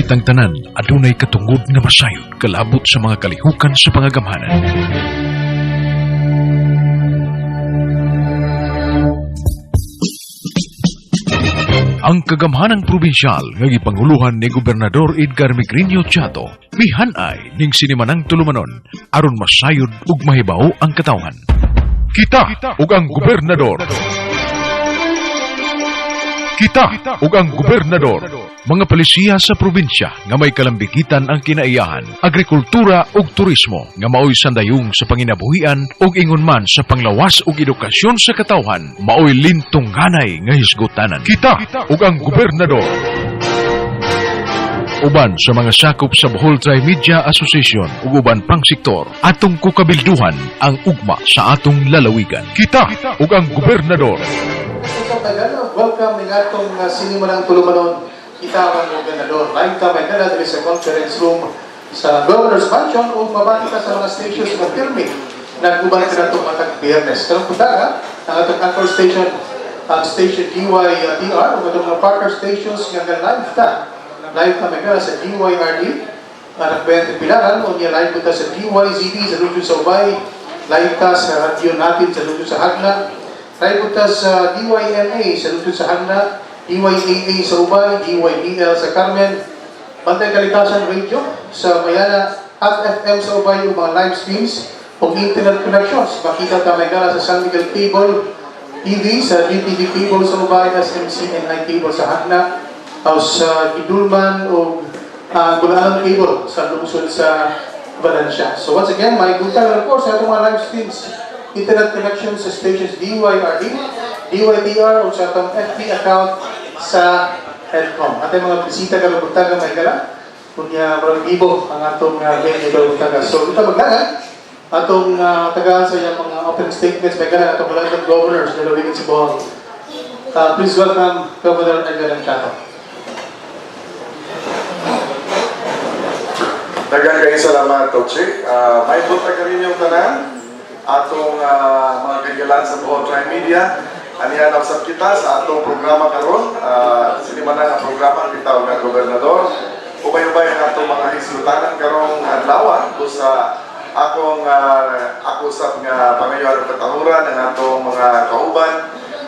Kitang tanan adunay katungod nga masayod kalabot sa mga kalihukan sa pangagamhanan. Ang kagamhanang probinsyal nga gipanguluhan ni Gobernador Edgar Migrinio Chato mihanay ning sinimanang tulumanon aron masayod ug mahibaw ang katawhan. Kita ug ang gobernador. Kita ug ang gobernador. Mga palisiya sa probinsya nga may kalambigitan ang kinaiyahan, agrikultura ug turismo nga maoy sandayong sa panginabuhian ug ingon man sa panglawas ug edukasyon sa katawhan, maoy lintong ganay nga hisgutanan. Kita ug ang gobernador. Uban sa mga sakop sa Bohol Tri-Media Association ug uban pang sektor, atong kukabilduhan ang ugma sa atong lalawigan. Kita ug ang gobernador. Welcome ng atong sinimanang tulumanon, kita ang gobernador. Live ka may dala sa conference room sa Governor's Mansion o mabati ka sa mga stations na pirmi. Nagkuban ka na itong matag Biyernes. Karang punta ang atong anchor station, ang station DYTR o itong mga partner stations nga live ka. Live kami ka sa DYRD, nagbayang pilaran, o niya live ka sa DYZD sa Lugyo sa Ubay, live ka sa radio natin sa Lugyo sa Hagna, live ka sa DYNA sa Lugyo sa Hagna, DYAA sa Ubay, DYDL sa Carmen, Bantay Kalikasan Radio sa Mayana at FM sa Ubay, yung mga live streams o internet connections. Makita kami ka sa San Miguel Cable TV, sa DTV Cable sa Ubay, SMCNI Cable sa Hagna, sa Gidulman o Gulaan Cable sa lungsod sa Valencia. So once again, may good time, of course, sa itong mga live streams, internet connections sa stations DYRD, DYTR o sa itong FB account sa Headcom. At yung mga bisita ka lubutaga may gala, kunya marang ibo ang atong venue ka lubutaga. So ito maglagan, atong tagaan sa yung mga opening statements may gala, atong London Governors na lawigin si Bohol. Please welcome Governor Edgar Chato. Daghang kayong salamat, Tochi. May buta ka rin yung tanan atong mga kagalan sa Bohol Tri-Media. Anihan ang sab kita sa atong programa karon. Sinimanang ang programa kita ng gobernador. Ubay-ubay ang atong mga hisultanan karong adlaw sa ako sa nga pangayoan ng katahuran ng atong mga kauban.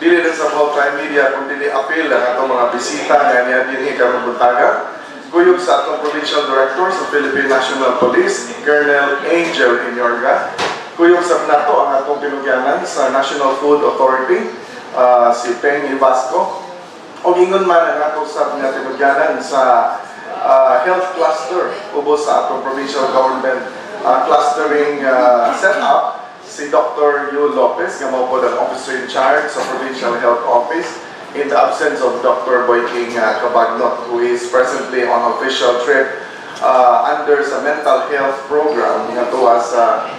Dili din sa Bohol Tri-Media kung dili apil ang atong mga bisita nga niya dinhi karong buntaga. Kuyog sa atong Provincial Director sa Philippine National Police, Colonel Angel Inyorga. Kuyog sa nato ang atong pinugyanan sa National Food Authority, si Peng Ibasco. O ingon man ang atong sa pinugyanan sa health cluster, ubos sa atong provincial government clustering setup, si Dr. Yu Lopez, nga mao po ang officer in charge sa Provincial Health Office, in the absence of Dr. Boyking Kabagnot, who is presently on official trip under sa mental health program nga tuwa sa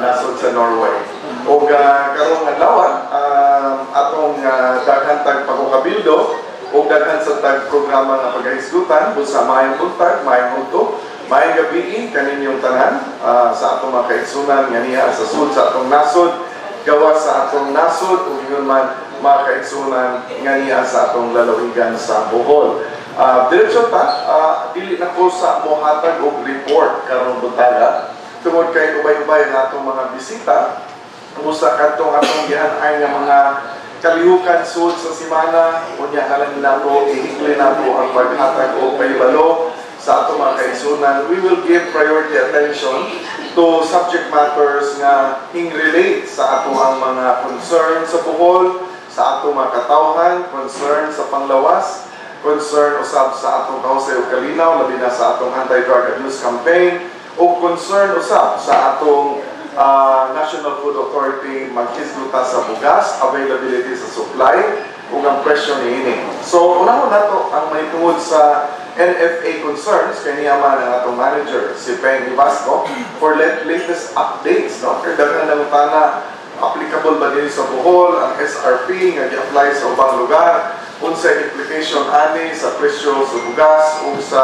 nasod sa Norway. O karong adlaw atong daghan tag pagkabildo o daghan sa tag programa nga paghisgutan busa maayong buntag, maayong udto, maayong gabi kaninyong tanan sa atong mga kaigsunan nga niya sa sud sa atong nasod, gawa sa atong nasod ug ingon man mga kaigsunan nga niya sa atong lalawigan sa Bohol. Diretso ta, dili na ko sa mohatag og report karong buntaga tungod kay ubay-ubay ang atong mga bisita kumusta kadtong atong gihan-ay nga mga kalihukan sud sa semana unya halang nato ihigli nato ang paghatag og paybalo sa atong mga kaigsunan. We will give priority attention to subject matters nga relate sa atong ang mga concern sa Bohol, sa atong mga katawhan, concern sa panglawas, concern usab sa atong kausay ug kalinaw, labi na sa atong anti-drug abuse campaign, o concern usab sa atong National Food Authority maghisguta sa bugas, availability sa supply, ug ang presyo niini. So, unahon nato ang mahitungod sa NFA concerns kay niyaman ang atong manager, si Peng Ibasco, for latest updates. No? Kaya daghan na utana, applicable ba din sa Bohol ang SRP nga gi-apply sa ubang lugar, unsay implication ani sa presyo sa bugas o sa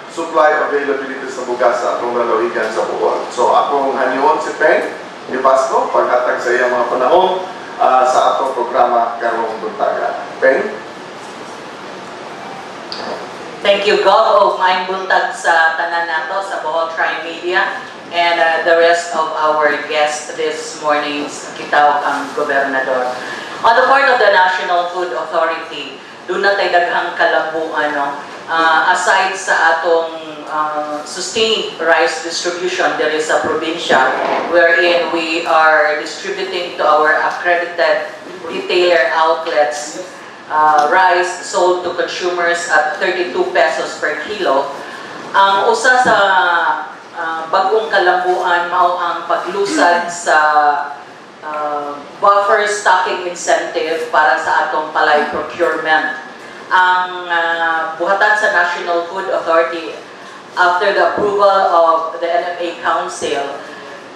supply availability sa bugas sa atong lalawigan sa Bohol. So akong hanyoon si Peng Ibasco paghatag sa iyang mga panahon sa atong programa karong buntaga. Peng? Thank you, Kgob, o maayong buntag sa tanan nato sa Bohol Tri-Media and the rest of our guests this morning, Kitaw ang Gobernador. On the part of the National Food Authority, doon na tayo daghang kalambuan, no? Aside sa atong sustained rice distribution, there is a probinsya wherein we are distributing to our accredited retailer outlets rice sold to consumers at 32 pesos per kilo. Ang usa sa bagong kalambuan mao ang paglusad sa buffer stocking incentive para sa atong palay procurement. Ang buhatan sa National Food Authority after the approval of the NFA Council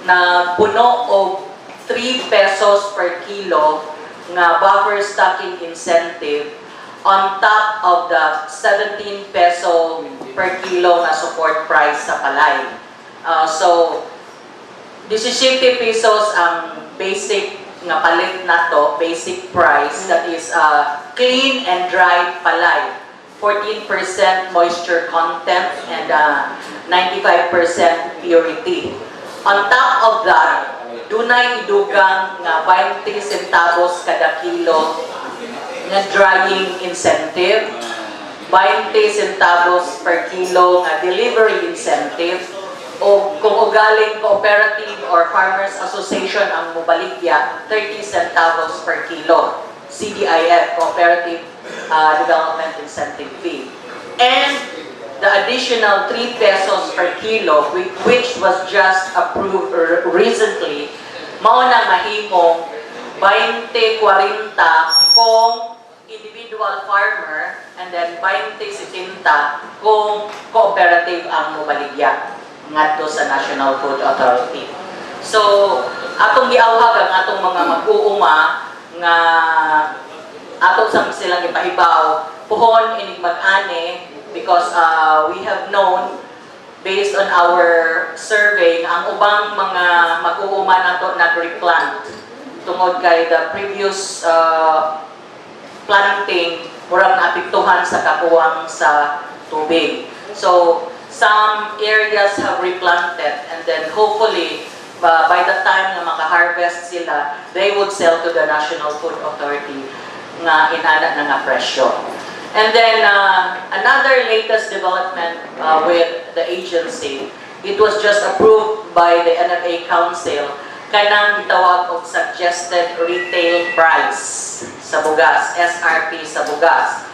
na puno og 3 pesos per kilo nga buffer stocking incentive on top of the 17 peso per kilo nga support price sa palay. So 17 pesos ang basic nga palit nato, basic price, that is clean and dried palay. 14% moisture content and 95% purity. On top of that, dunay idugang nga 20 centavos kada kilo nga drying incentive, 20 centavos per kilo nga delivery incentive, o kung ugaling cooperative or farmers association ang mubaligya, 30 centavos per kilo. CDIF, Cooperative Development Incentive Fee. And the additional 3 pesos per kilo, which was just approved recently, mao na mahimong 20-40 kung individual farmer and then 20-70 kung cooperative ang mubaligya ngadto sa National Food Authority. So, atong giawhag ang atong mga mag-uuma nga atong sa silang ipahibaw puhon inig mag-ani because we have known based on our survey ang ubang mga mag-uuma nato nag-replant tungod kay the previous planting murag naapektuhan sa kakuwang sa tubig. So some areas have replanted and then hopefully by the time na maka-harvest sila, they would sell to the National Food Authority nga inana na nga presyo. And then another latest development with the agency, it was just approved by the NFA Council kanang gitawag og suggested retail price sa bugas, SRP sa bugas.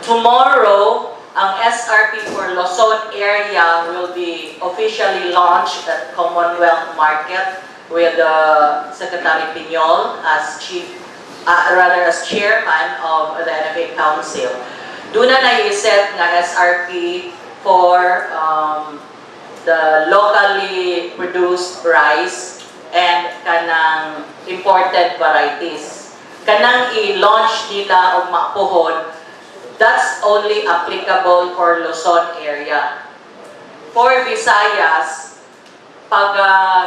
Tomorrow, ang SRP for Luzon area will be officially launched at Commonwealth Market with Secretary Piñol as as chairman of the NFA Council. Doon na nai-set nga SRP for the locally produced rice and kanang imported varieties. Kanang i-launch nila og mapuhon, that's only applicable for Luzon area. For Visayas, pag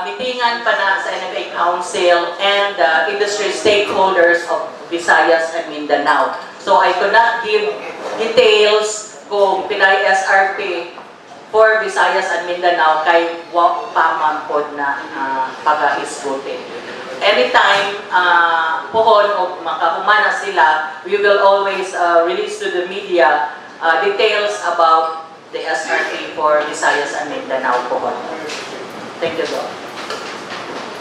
mitingan pa na sa NFA Council and industry stakeholders of Visayas and Mindanao. So I could not give details kung pinay SRP for Visayas and Mindanao kay wak pa man pod na pag-isgote. Anytime pohon o makahumana sila, we will always release to the media details about the SRP for Visayas and Mindanao pohon. Thank you, Doc.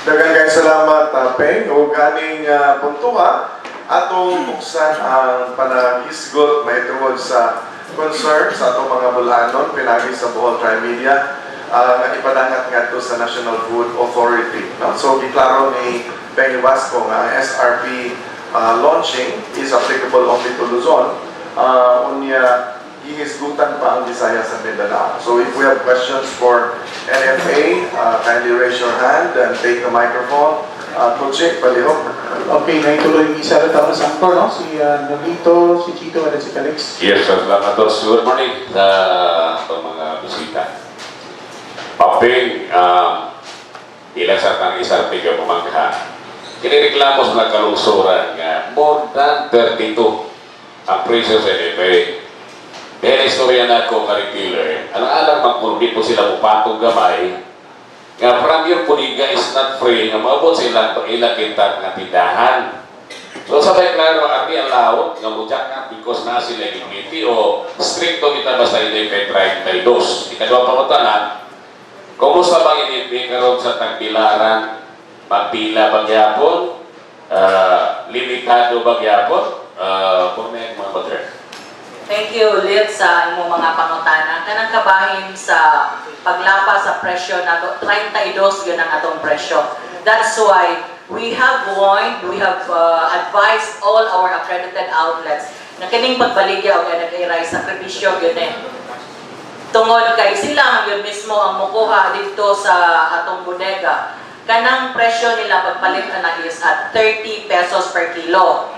Daghang kay salamat, Peng. O ganing puntuha, atong buksan ang panagisgot may tungod sa concern sa atong mga bulanon, pinagi sa Bohol Tri-Media, nga ipadangat nga ito sa National Food Authority. No? So, giklaro ni Peng Vasco nga SRP launching is applicable only to Luzon. Unya, gihisgutan pa ang Visayas at Mindanao. So, if we have questions for NFA, kindly raise your hand and take the microphone. Coach, palihok. Okay, naituloy yung isa na tao sa angkor, no? Si Nolito, si Chito, at si Calix. Yes, salamat po. Good morning sa mga bisita. Paping, ilang sa tang isang tiga pumangka. Kinireklamo sa nagkalusuran nga more than 32 ang presyo sa NFA. Kaya na-istorya na ako ka retailer, alang-alang magkurbit po sila upatong gamay, nga from your puliga is not free, nga maabot sila ilang kintat nga tindahan. So sabay klaro, abi ang laot, nga mudyak nga because na sila immunity o stricto kita basta hindi petrain tayo dos. Ikadwa pangutanan, kumusta bang inipin karon sa tagbilaran, magpila bagyapon, limitado bagyapon, kung may mga brother. Thank you, Lid, sa imong mga pangutana. Kanang kabahin sa paglapas sa presyo na 32 yun ang atong presyo. That's why we have warned, we have advised all our accredited outlets na kining pagbaligya o nag-iray sa sakripisyo yun tungod kay sila yun mismo ang mukuha dito sa atong bodega. Kanang presyo nila pagpalit na is at 30 pesos per kilo.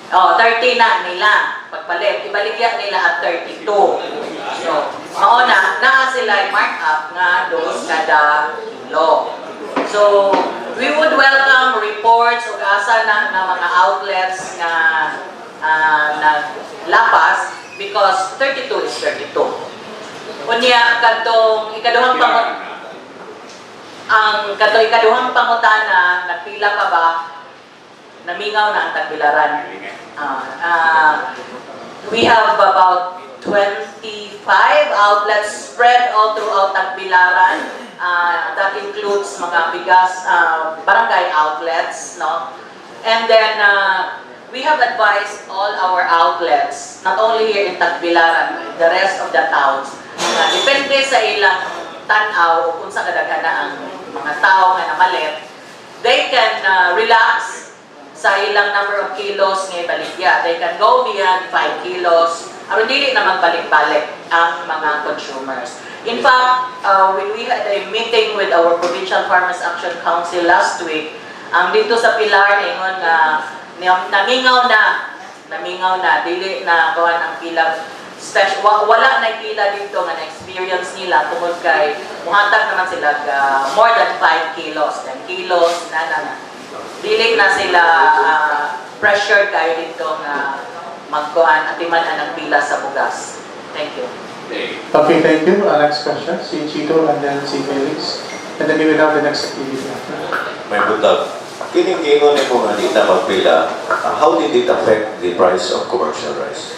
30 na nila pagpalit. Ibaligya nila at 32. So, naa sila markup nga dos kada kilo. So, we would welcome reports o asa na mga outlets nga naglapas because 32 is 32. Unya kadtong ikaduhang pangutana, nagpila pa ba? Namingaw na ang Tagbilaran. We have about 25 outlets spread all throughout Tagbilaran. That includes mga bigas barangay outlets, no? And then we have advised all our outlets, not only here in Tagbilaran, the rest of the towns. Depende sa ilang tanaw o kung sa kadagana ang mga tao nga namalit, they can relax sa ilang number of kilos nga baligya. They can go beyond 5 kilos. Aron dili na magbalik-balik ang mga consumers. In fact, when we had a meeting with our Provincial Farmers Action Council last week, dito sa Pilar, ingon nga namingaw na, dili na kuhan ang pila. Wala na pila dito nga na-experience nila tungod kay muhatag naman sila more than 5 kilos, 10 kilos, dili na sila pressured kayo dito nga magkuhan at imanan ang pila sa bugas. Thank you. Okay, thank you. Next question, si Chito and then si Felix. And then we will have the next activity after. May butag. Kining-kingon ni mo nga di na magpila, how did it affect the price of commercial rice?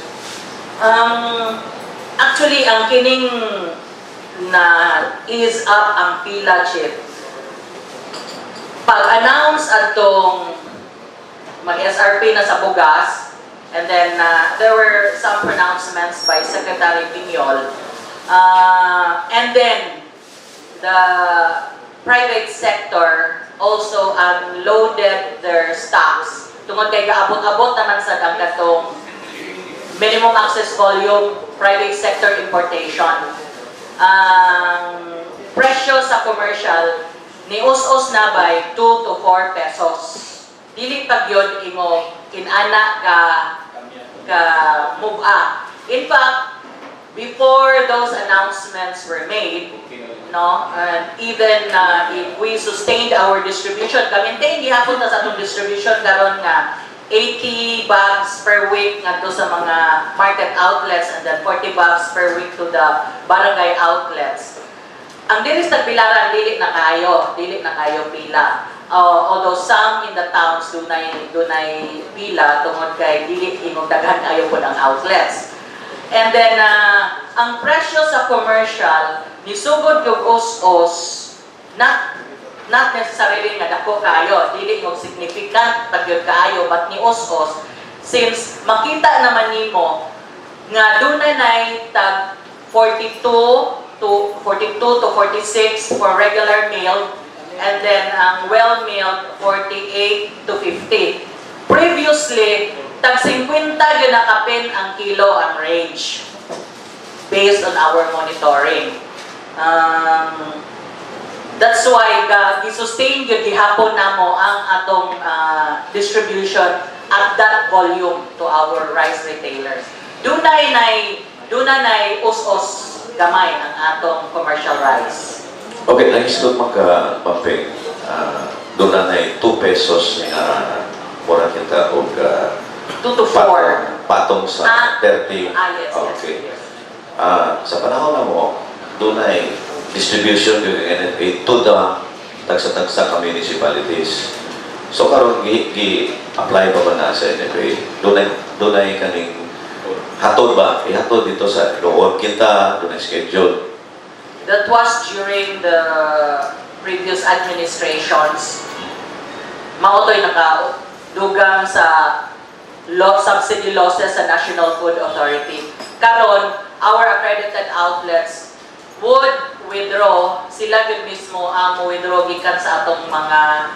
Actually, ang kining na ease up ang pila chip. Pag-announce atong mag-SRP na sa bugas, and then there were some pronouncements by Secretary Piñol, and then the private sector also unloaded their stocks. Tungod kay kaabot-abot naman sa dagatong minimum access volume, private sector importation. Presyo sa commercial, ni us-us na by 2 to 4 pesos. Dili pag yun imo inana ka move up. In fact, before those announcements were made, no, and even if we sustained our distribution, maintain gihapon na sa atong distribution karon nga 80 bags per week ngadto sa mga market outlets and then 40 bags per week to the barangay outlets. Ang dili sa Tagbilaran dili na kayo pila. Although some in the towns dunay pila tungod kay dili imong daghan kayo pud ang outlets. And then ang presyo sa commercial nisugod kog us-us not necessarily nga dako kayo, dili mo significant pagyud kayo, but ni us-us since makita naman nimo nga dunay nay tag 42 to 46 for regular meal, and then ang well-milled 48 to 50. Previously, tag 50 yun nakapin ang kilo ang range based on our monitoring. That's why gi-sustain yun gihapon namo ang atong distribution at that volume to our rice retailers. Dunay nay us-us gamay ang atong commercial rice. Okay, nag-istot magka-pamping. Doon na 2 pesos nga mura kita o 2 to 4. patong sa 30 yung... Yes, Okay. yes. Sa panahon na mo, doon ay distribution yung NFA to the tagsa-tagsa ka municipalities. So karon gi-apply pa ba na sa NFA? Doon ay kaning hatod ba? Ihatod dito sa loob kita, doon ay schedule. That was during the previous administrations. Mautoy nakadugang sa subsidy losses sa National Food Authority. Karon, our accredited outlets would withdraw, sila yun mismo ang withdraw gikan sa atong mga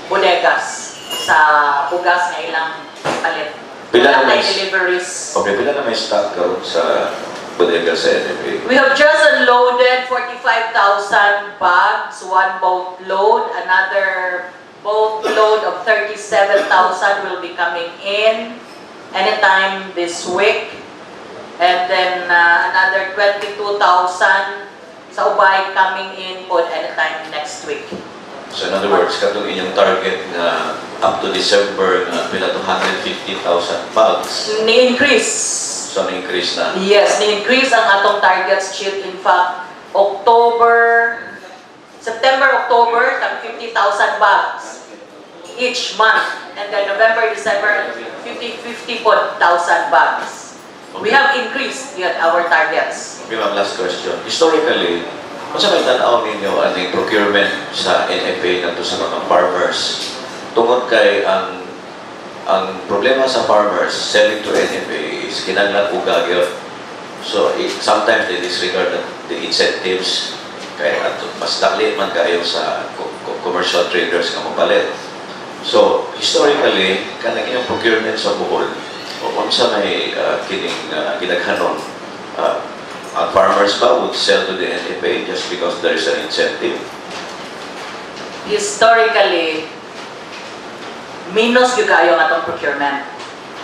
bodegas sa bugas nga ilang palit. Pila na Wala may tayong deliveries. Okay, pila na may stock karon sa bodega sa NFA? We have just unloaded 45,000 bags, one boat load. Another boat load of 37,000 will be coming in anytime this week. And then another 22,000 sa ubay coming in po anytime next week. So in other words, katong inyong target na up to December na pila 250,000 bags. Ni-increase. So na-increase na. Yes, ni-increase ang atong targets sheet. In fact, September, October, tag 50,000 bags each month. And then November, December, 50,000 bags. We have increased yet our targets. Okay, ma'am, last question. Historically, kung sa may tanaw ninyo ang procurement sa NFA na sa mga farmers, tungkol kay ang problema sa farmers selling to NFA is kinanglan og gagyo. So sometimes they disregard the incentives kaya mas dali man kayo sa commercial traders nga mapalit. So historically kanang inyong procurement sa Bohol o unsa may kining gidaghanon, ang farmers ba would sell to the NFA just because there is an incentive? Historically, minus yung kayo ng atong procurement.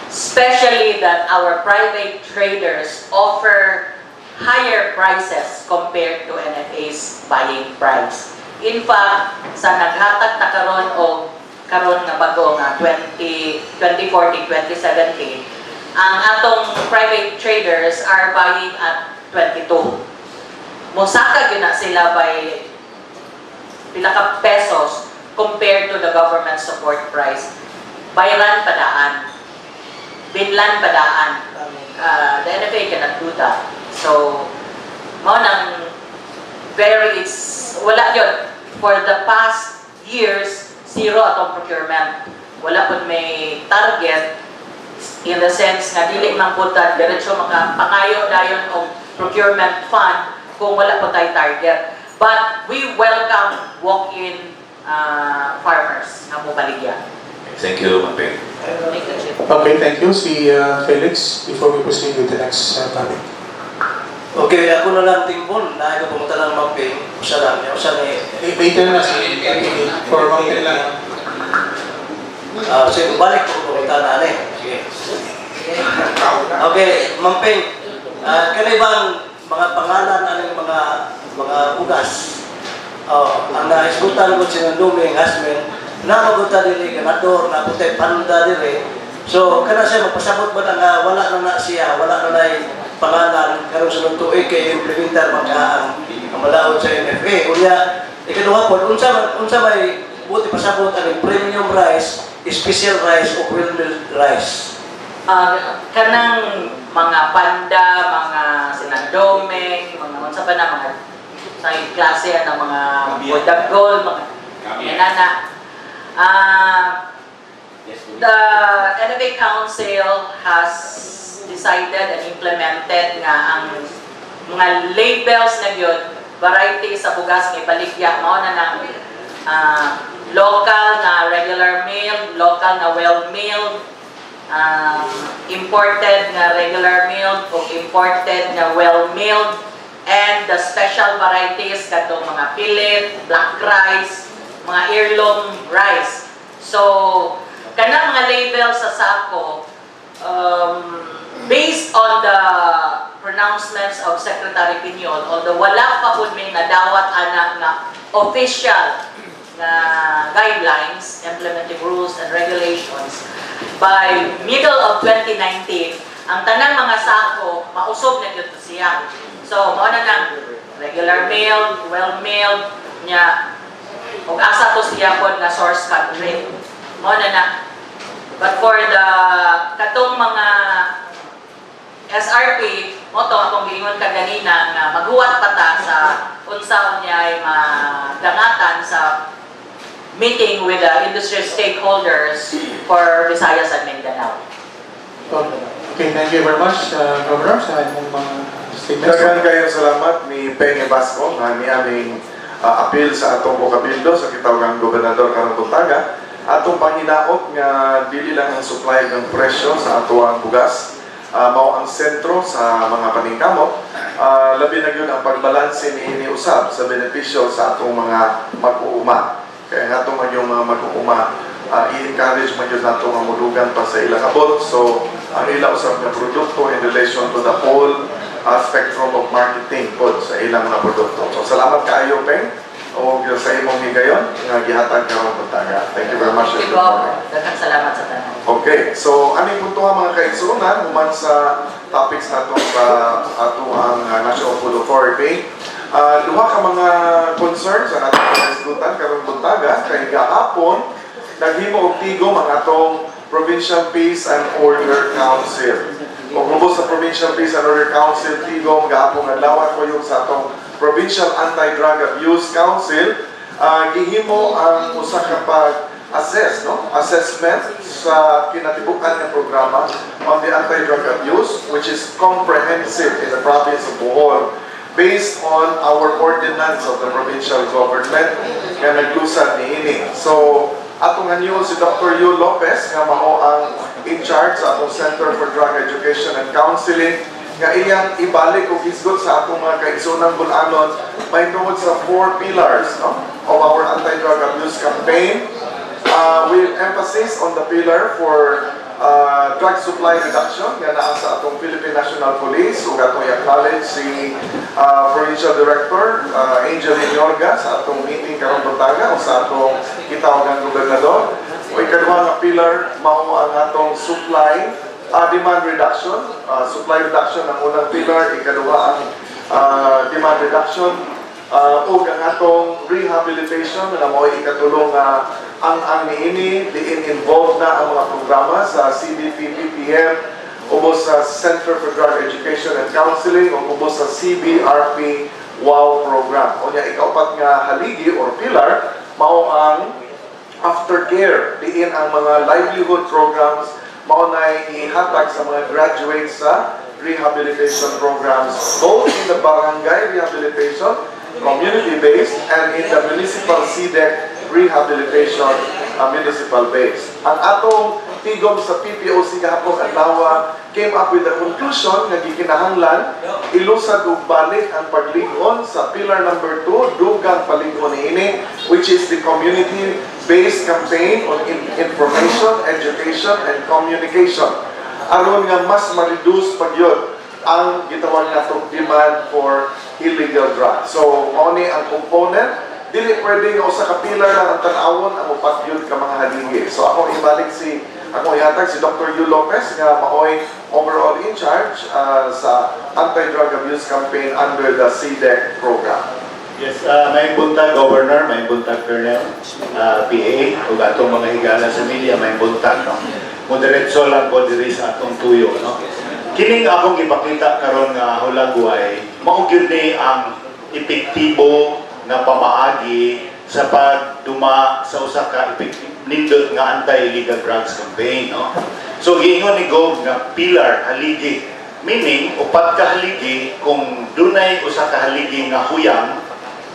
Especially that our private traders offer higher prices compared to NFA's buying price. In fact, sa naghatag na karon nga bago nga 2014, 2017, ang atong private traders are buying at 22. Mosaka yun na sila by pila ka pesos compared to the government support price. Bayran padaan. Binlan padaan. The NFA cannot do that. So, wala yun. For the past years, zero atong procurement. Wala po may target in the sense nga dili man po ta diretso makapangayo dayon og procurement fund kung wala po tayo target. But we welcome walk-in farmers na mobaligya. Thank you, Ma'am Peng. Okay, thank you. Si Felix, before we proceed with the next topic. Okay, ako na lang timbon na ito pumunta ng mapping. Siya lang, siya ni... Later na si for mountain lang. So, balik ko pumunta na Sige. Okay, Mamping, kanibang mga pangalan ng mga bugas. Ang naisbutan ko sinanduming hasmin, na maguta dili ganador na putay panda dili. So kana siya magpasabot ba nga wala na siya, wala na pangalan karon sa tuig kay implementer ang malaod sa NFA. Unya ikaduha po unsa may buti pasabot ang premium rice, special rice o well milled rice. Kanang mga panda, mga sinandoming, mga unsa pa na mga sa klase ng mga bodagol, mga inana. The NFA Council has decided and implemented nga ang mga labels na yun, variety sa bugas ng ibaligya, mao na ng local na regular meal, local na well-milled, imported na regular meal o imported na well-milled, and the special varieties katong mga pillet, black rice, mga heirloom rice. So, kanang mga label sa sako, based on the pronouncements of Secretary Piñol, although wala pa po may nadawat anak na official na guidelines, implementing rules and regulations, by middle of 2019, ang tanang mga sako mausog na gyud siya. So mao na nang regular mail, well mailed nya ug asa to siya pod nga source country. Mao na. But for the katong mga SRP, mo to akong giingon kaganina nga maghuwat pa ta sa unsa unya ay madangatan sa meeting with the industry stakeholders for Visayas and Mindanao. Okay, thank you very much, Governor, sa inyong mga statements. Daghang kayong salamat ni Penge Basco nga ni aming appeal sa atong kabildo sa kitawgang gobernador karong buntaga. Atong panginaot nga dili lang ang supply ng presyo sa atuang bugas, mao ang sentro sa mga paningkamot. Labi na gyud ang pagbalanse ni usab sa benepisyo sa atong mga mag-uuma. Kaya nga itong mga mag-uuma, i-encourage mo yun nato nga mulugan pa sa ilang abot. So, ang ilang usap ng produkto in relation to the whole spectrum of marketing po sa ilang mga produkto. So, salamat kaayo, Peng, o sa imong higayon nga gihatag karong buntaga. Thank you very much. Kgob, daghang salamat sa tanan. Okay, so aning punto nga mga kaigsunan human sa topics nato sa ato ang National Food Authority. Duha ka mga concerns ang atong kaisgutan karong buntaga kay gahapon naghimo og tigom ang atong Provincial Peace and Order Council. Kung ubos sa Provincial Peace and Order Council tigom gahapon adlaw ko yung sa atong Provincial Anti-Drug Abuse Council, gihimo ang usa ka pag-assess, assessment sa kinatibukan ng programa on the anti-drug abuse, which is comprehensive in the province of Bohol, based on our ordinance of the provincial government nga naglusad niini. So, atong anyo si Dr. Yu Lopez nga mao ang in charge sa atong Center for Drug Education and Counseling nga iyang ibalik o hisgot sa atong mga kaigsunang bulanon may tungod sa 4 pillars of our anti-drug abuse campaign, with emphasis on the pillar for drug supply reduction nga naa sa atong Philippine National Police ug atong i-acknowledge si Provincial Director Angel Inorga sa atong meeting karong buntaga o sa atong gitawagang gobernador. O ikaduha nga pillar mao ang atong supply demand reduction, supply reduction ang unang pillar, ikaduha ang demand reduction, o ang atong rehabilitation na mo ikatulong ang niini diin involved na ang mga programa sa CDP PPM, ubos sa Center for Drug Education and Counseling, o ubos sa CBRP WOW program. O niya ikaupat nga haligi or pillar mao ang aftercare, diin ang mga livelihood programs mao na ihatag sa mga graduates sa rehabilitation programs, both in the barangay rehabilitation, community-based, and in the municipal CDEC rehabilitation, municipal-based. Ang atong tigom sa PPOC gahapon adlaw came up with the conclusion nga gikinahanglan ilusad ug balik ang paglig-on sa pillar number 2, dugang palig-on niini, which is the community-based campaign on information, education, and communication. Aron nga mas ma-reduce pagyod ang gitawag natong demand for illegal drugs. So, mao ni ang component. Dili pwede nga usa ka pillar lang ang tan-awon ang upat yun ka mga haligi. So ako ibalik ako ihatag si Dr. Yu Lopez nga maoy overall in charge sa anti-drug abuse campaign under the CDEC program. Yes, may buntag Governor, may buntag Colonel, PA, ug atong mga higala sa media may buntag, no. Moderetso lang ko diri sa atong tuyo, no. Kining akong ipakita karon nga hulagway, mao gyud ni ang epektibo na pamaagi sa pagduma sa usa ka nindot nga anti-illegal drugs campaign, no. So giingon ni Kgob nga pillar haligi, meaning upat ka haligi, kung dunay usa ka haligi nga huyang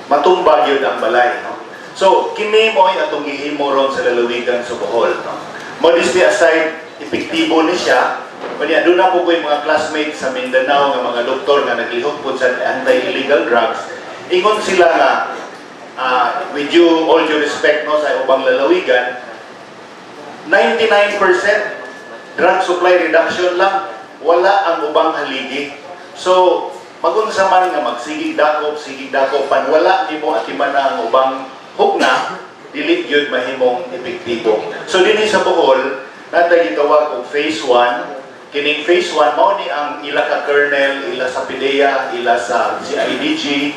matumba gyud ang balay, no. So kini mo'y atong gihimo ron sa lalawigan sa Bohol, no. Modesty aside, epektibo ni siya. Kanya doon na po ko yung mga classmates sa Mindanao nga mga doktor nga naglihok po sa anti-illegal drugs. Ingon sila na with all due respect, no, sa ubang lalawigan, 99% drug supply reduction lang, wala ang ubang haligi. So magunsa man nga magsigig dakopan, wala nimo atiman na ang ubang hugna, dili gyud mahimong epektibo. So dinhi sa Bohol natay gitawag og phase 1. kining phase 1 mao ni ang ila ka kernel, ila sa PDEA, ila sa CIDG,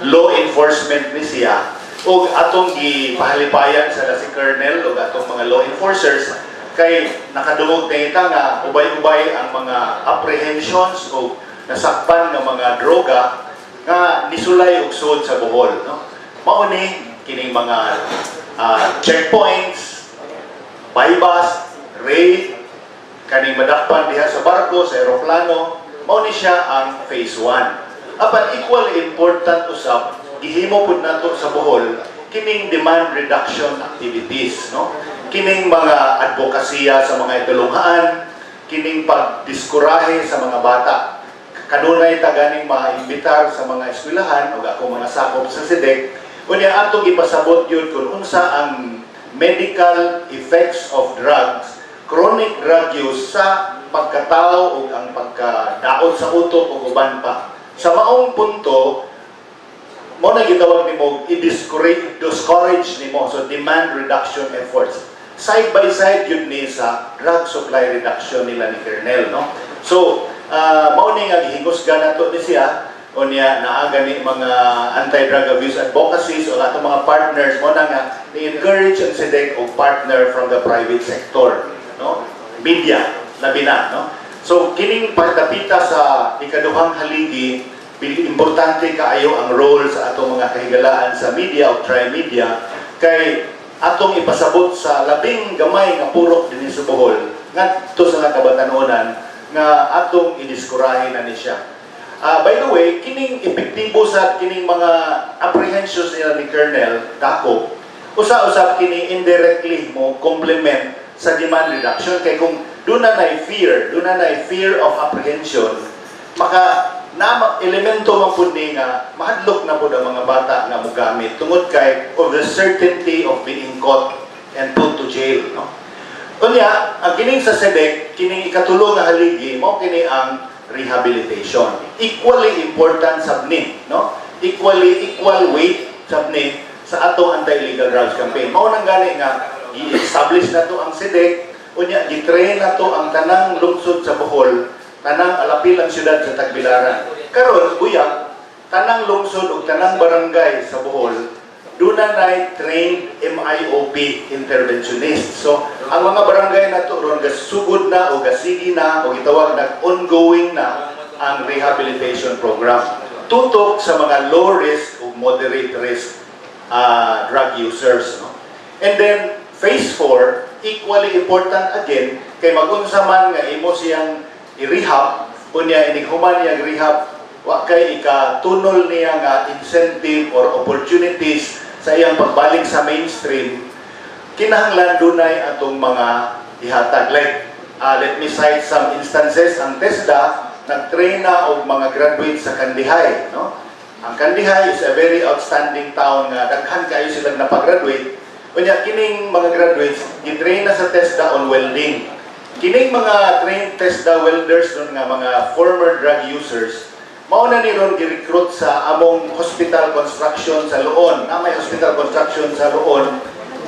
law enforcement ni siya ug atong gipahalipayan sa si kernel ug atong mga law enforcers kay nakadungog na ita nga ubay-ubay ang mga apprehensions o nasakpan ng mga droga nga nisulay og sud sa Bohol, no? Mao ni kining mga checkpoints, bypass, raid, kaning madakpan diha sa barko, sa eroplano, mao ni siya ang phase 1. Apan equally important usab, gihimo pud nato sa Bohol kining demand reduction activities, no? Kining mga advokasya sa mga itulunghaan, kining pagdiskurahe sa mga bata. Kanunay taganing maimbitar sa mga eskwelahan o ako mga sakop sa SEDEC, kunya atong ipasabot yun kung unsa ang medical effects of drugs, chronic drug use sa pagkatao o ang pagkadaot sa utok o uban pa. Sa maong punto, mo na gitawag nimo i-discourage nimo, so demand reduction efforts. Side by side yun ni sa drug supply reduction nila ni Kernel, no? So, mao ni nga gihingusgan nato ni siya o niya naaga ni mga anti-drug abuse advocacies o atong mga partners mo na nga ni-encourage ang SEDEC o partner from the private sector, no? Media, labi na, no? So, kining pagdapita sa ikaduhang haligi, importante kaayo ang role sa atong mga kahigalaan sa media o tri-media kay atong ipasabot sa labing gamay nga purok dinhi sa Bohol ngadto sa mga kabatanunan nga atong idiskurahe na ni siya. By the way, kining epektibo sa kining mga apprehensions nila ni Colonel Kgob, usa-usab kini indirectly mo complement sa demand reduction kay kung doon na fear of apprehension, maka na elemento man pud ni nga mahadlok na pud ang mga bata nga mogamit tungod kay of the certainty of being caught and put to jail, no? Unya, ang kining sa SEDEC, kining ikatulo nga haligi mao kini ang rehabilitation. Equally important sabni, no? Equal weight sabni sa atong anti-illegal drugs campaign. Mao nang gani nga i-establish na to ang SEDEC, unya gi-train na to ang tanang lungsod sa Bohol, tanang alapilang syudad sa Tagbilaran. Karon buyak tanang lungsod ug tanang barangay sa Bohol duna nay trained MIOP interventionist. So ang mga barangay nato ron gasugod na o gasigi na o gitawag na ongoing na ang rehabilitation program tutok sa mga low risk o moderate risk drug users, no? And then phase 4 equally important again kay magunsa man nga imo siyang i-rehab, unya inighuman niyang rehab, wa kay ikatunol niya nga incentive or opportunities sa iyang pagbalik sa mainstream, kinahanglan dunay atong mga ihatag. Like, let me cite some instances. Ang TESDA, nag-train na og mga graduates sa Kandihay, no? Ang Kandihay is a very outstanding town nga daghan kayo silang napag-graduate. Unya, kining mga graduates, gitrain na sa TESDA on welding. Kining mga trained TESDA welders nun nga mga former drug users, mauna ni ron gi-recruit sa among hospital construction sa Luon. Na may hospital construction sa Luon,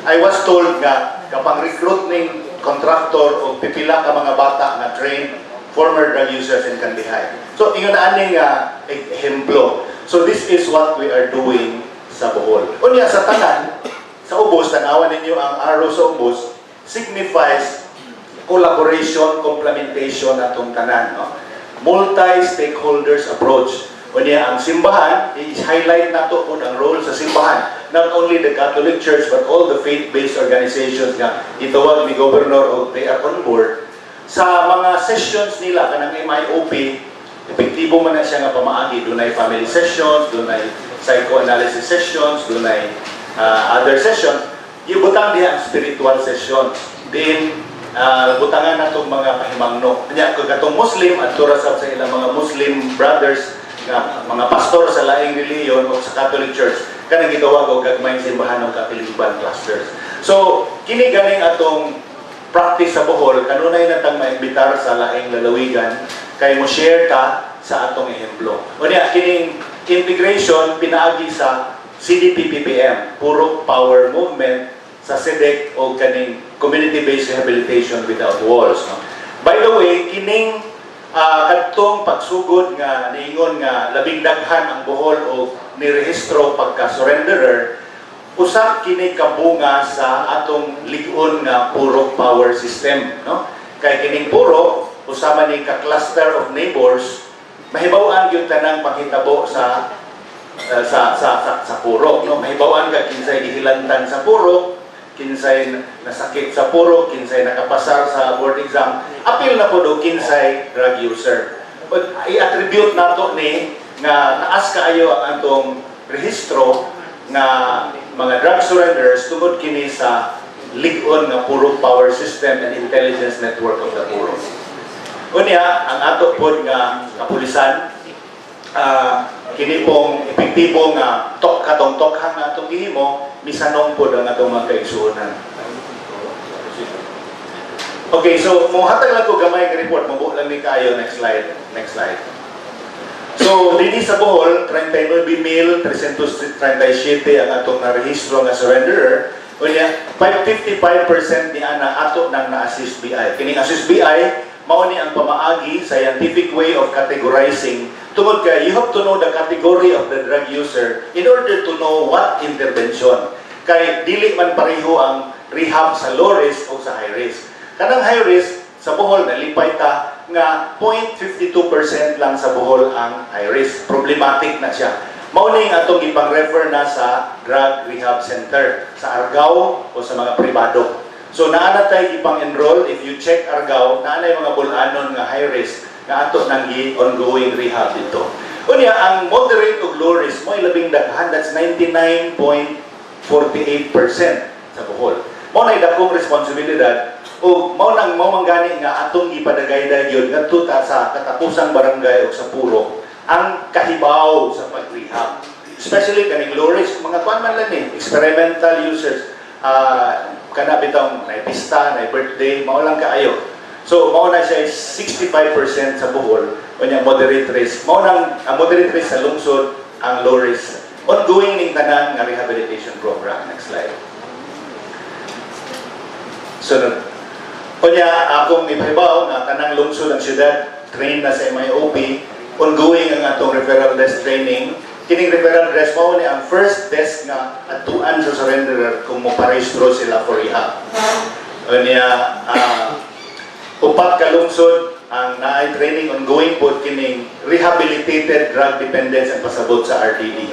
I was told nga kapag recruit ning contractor o pipila ka mga bata nga trained former drug users in Kandihay. So ingon aning ehemplo. So this is what we are doing sa Bohol. Unya sa tanan, sa ubos, tanawan ninyo ang arrow sa ubos, signifies collaboration, complementation atong tanan, no? Multi-stakeholders approach. Unya ang simbahan, i-highlight nato po ang role sa simbahan. Not only the Catholic Church, but all the faith-based organizations nga itawag ni Governor o they are on board. Sa mga sessions nila, kanang MIOP, epektibo man na siya nga pamaagi. Dunay family sessions, dunay psychoanalysis sessions, dunay other sessions. Ibutang diha ang spiritual sessions. Then, butangan na itong mga pahimangno. Kanya, kung katong Muslim, at turasab sa ilang mga Muslim brothers, nga, mga pastor sa laing reliyon o sa Catholic Church, kanang gitawag o gagmayng simbahan ng Katiliban clusters. So, kini galing atong practice sa Bohol, kanunay na tang maimbitar sa laing lalawigan, kay mo share ta sa atong ehemplo. O niya, kining integration, pinaagi sa CDPPPM, Puro Power Movement, sa SEDEC o kaning community-based rehabilitation without walls, no? By the way, kining kadtong pagsugod nga niingon nga labing daghan ang buhol o nirehistro pagka-surrenderer, usab kini kabunga sa atong ligon nga purok power system, no? Kay kining purok usama ni ka-cluster of neighbors, mahibaw-an gyud tanang panghitabo sa purok, no? Mahibaw-an ka kinsay gihilantan sa purok, kinsay nasakit sa purok, kinsay nakapasar sa board exam, apil na po do kinsay drug user. But i-attribute nato ni nga naas kaayo ang atong rehistro nga mga drug surrenders tungod kini sa ligon nga purok power system and intelligence network of the purok. Unya, ang ato pod nga kapulisan, kini pong epektibo nga katong tokhang nga atong gihimo, misanong po ang atong mga kaigsuonan. Okay, so muhatag lang ko gamay nga report, mabuo lang ni kayo. Next slide. Next slide. So, dini sa Bohol, 39,337 ang atong narehistro nga surrenderer. Unya, 555% ni ana ato nang na-assist BI. Kining assist BI, mao ni ang pamaagi scientific way of categorizing. Tungod kay you have to know the category of the drug user in order to know what intervention. Kay dili man pareho ang rehab sa low risk o sa high risk. Kanang high risk sa Bohol nalipay ta nga 0.52% lang sa Bohol ang high risk. Problematic na siya. Mao ning atong ipang-refer na sa drug rehab center sa Argao o sa mga pribado. So naana tay ipang-enroll. If you check Argao, naana yung mga bulanon nga high risk nga ato nang ongoing rehab dito. Unya, ang moderate ug low risk mo labing daghan, that's 99.48% sa Bohol. Mao na dakong responsibilidad o mao manggani nga atong ipadagayday gyud ngadto ta sa katapusang barangay o sa purok ang kahibaw sa pag-rehab. Especially kaning low risk, mga kuan man lang experimental users, kana bitong na pista, na birthday, mao lang kaayo. So mao na siya 65% sa Bohol, unya moderate risk. Mao nang ang moderate risk sa lungsod, ang low risk. Ongoing ning tanan nga rehabilitation program. Next slide. Sunod. Unya akong ipahibaw nga tanang lungsod ang syudad train na sa MIOP. Ongoing ang atong referral desk training. Kining referral desk mao ni ang first desk nga atuan sa surrenderer kung mo-parehistro sila for rehab. Unya upat ka lungsod ang naay training ongoing pod kining rehabilitated drug dependence ang pasabot sa RDD.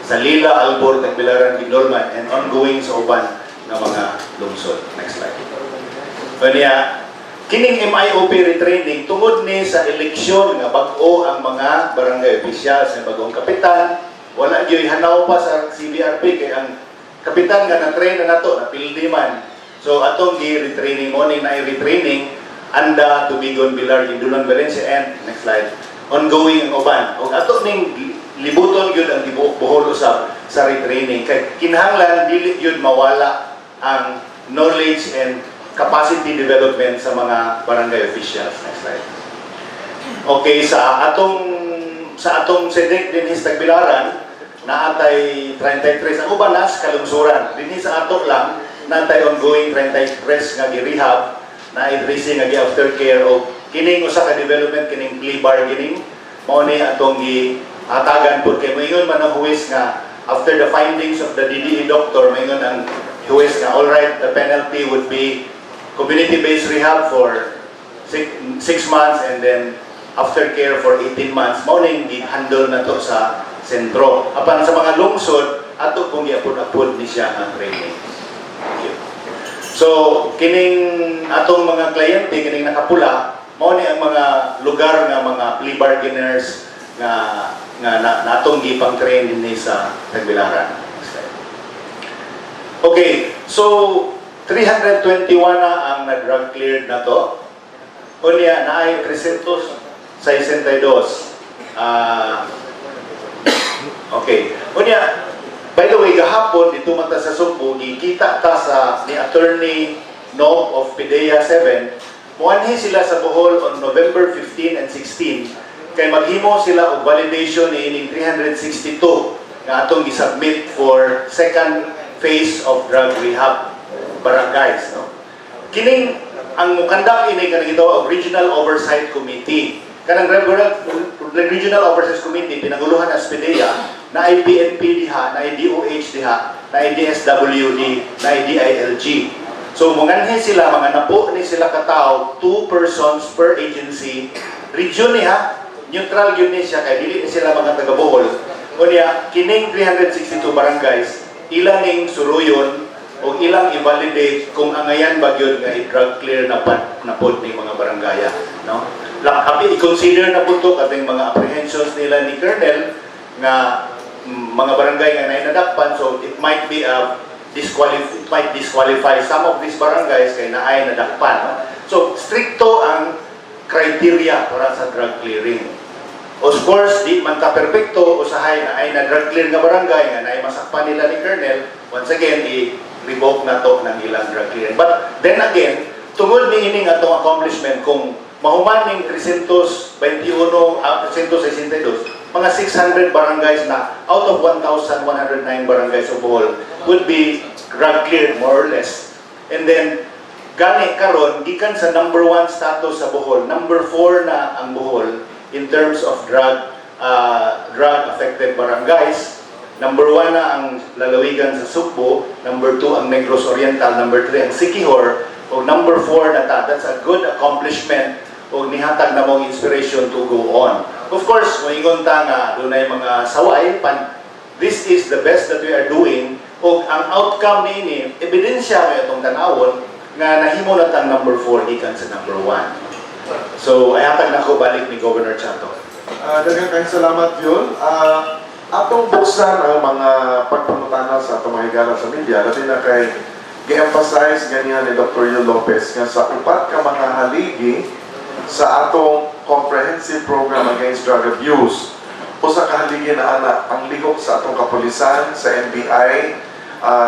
Sa Lila, Albor, Tagbilaran, Bignorman, and ongoing sa uban ng mga lungsod. Next slide. Unya kining MIOP retraining tungod ni sa eleksyon nga bag-o ang mga barangay officials nga bagong kapitan, wala gyud hanaw pa sa CBRP kay ang kapitan nga na-train na nato na pildi man. So atong gi-retraining mo ning na-retraining anda Tubigon, Bilar, Gindulan, Valencia, and next slide. Ongoing ang uban. Og ato ning libuton gyud ang Bohol usab sa retraining kay kinahanglan dili gyud mawala ang knowledge and capacity development sa mga barangay officials. Next slide. Okay, sa atong SEDEC din sa Tagbilaran, naatay 33 ang uban nas kalungsuran. Dinhi sa ato lang naatay ongoing 33 nga gi-rehab, na i-tracing nga gi-aftercare o kining usa ka development kining plea bargaining mao ni atong gi-atagan pud kay moingon man ang huwes nga after the findings of the DDE doctor moingon ang huwes nga all right, the penalty would be community-based rehab for 6 months and then aftercare for 18 months. Mao ning gi-handle na to sa sentro. Apan sa mga lungsod, ato pong giapod-apod ni siya ang training. Thank you. So, kining atong mga kliyente, kining nakapula, mao ni ang mga lugar nga mga plea bargainers nga natong gipang-train dinhi sa Tagbilaran. Okay, so 321 na ang na-drug cleared na to. Unya, naay 362. Okay. Unya, by the way, gahapon, dito mata sa Sugbo, gikita ta sa ni Attorney Kgob of PDEA 7, muanhi sila sa Bohol on November 15 and 16, kay maghimo sila og validation ni ining 362 nga atong gi-submit for second phase of drug rehab barangays, no? Kining ang mukandak ini kanang ito ang Regional Oversight Committee. Kanang Regional Oversight Committee pinaguluhan as PDEA na IPNP diha, na DOH diha, na DSWD, na DILG. So munganhe sila mga napo ni sila katao, 2 persons per agency. Region niya, neutral yun ni siya kay dili ni sila mga taga Bohol. Kunya kining 362 barangays, ilang ning suruyon o ilang i-validate kung angayan ba yun nga i-drug clear na pod ni mga barangaya, no? Kami i-consider na po ito kating mga apprehensions nila ni Colonel nga mga barangay nga nainadakpan, so it might be disqualify some of these barangays kay naay nadakpan, no? So stricto ang criteria para sa drug clearing. Of course, di man ta perfecto usahay na ay na drug clear nga barangay nga naay masakpan nila ni Colonel, once again i-revoke na to ng ilang drug clearing. But then again, tungod ni ining atong accomplishment kung mahuman ning 362, mga 600 barangays na out of 1,109 barangays of Bohol would be drug cleared more or less. And then gani karon gikan sa number 1 status sa Bohol, number 4 na ang Bohol in terms of drug affected barangays. Number 1 na ang lalawigan sa Sugbo, number 2 ang Negros Oriental, number 3 ang Siquijor, o number 4 na ta. That's a good accomplishment o nihatag na mong inspiration to go on. Of course, moingon ta nga dunay mga saway this is the best that we are doing o ang outcome niini ebidensya nga itong tanawon nga nahimo na tang number 4 gikan sa number 1. So ihatag na ko balik ni Governor Chato. Daghang kayong salamat yun. Atong buksan ang mga pagpangutana sa atong mga higala sa media, labi na kay gi-emphasize ganyan ni Dr. Yul Lopez nga sa upat ka mga haligi sa atong comprehensive program against drug abuse. Usa ka haligi na ana ang ligok sa atong kapulisan, sa NBI,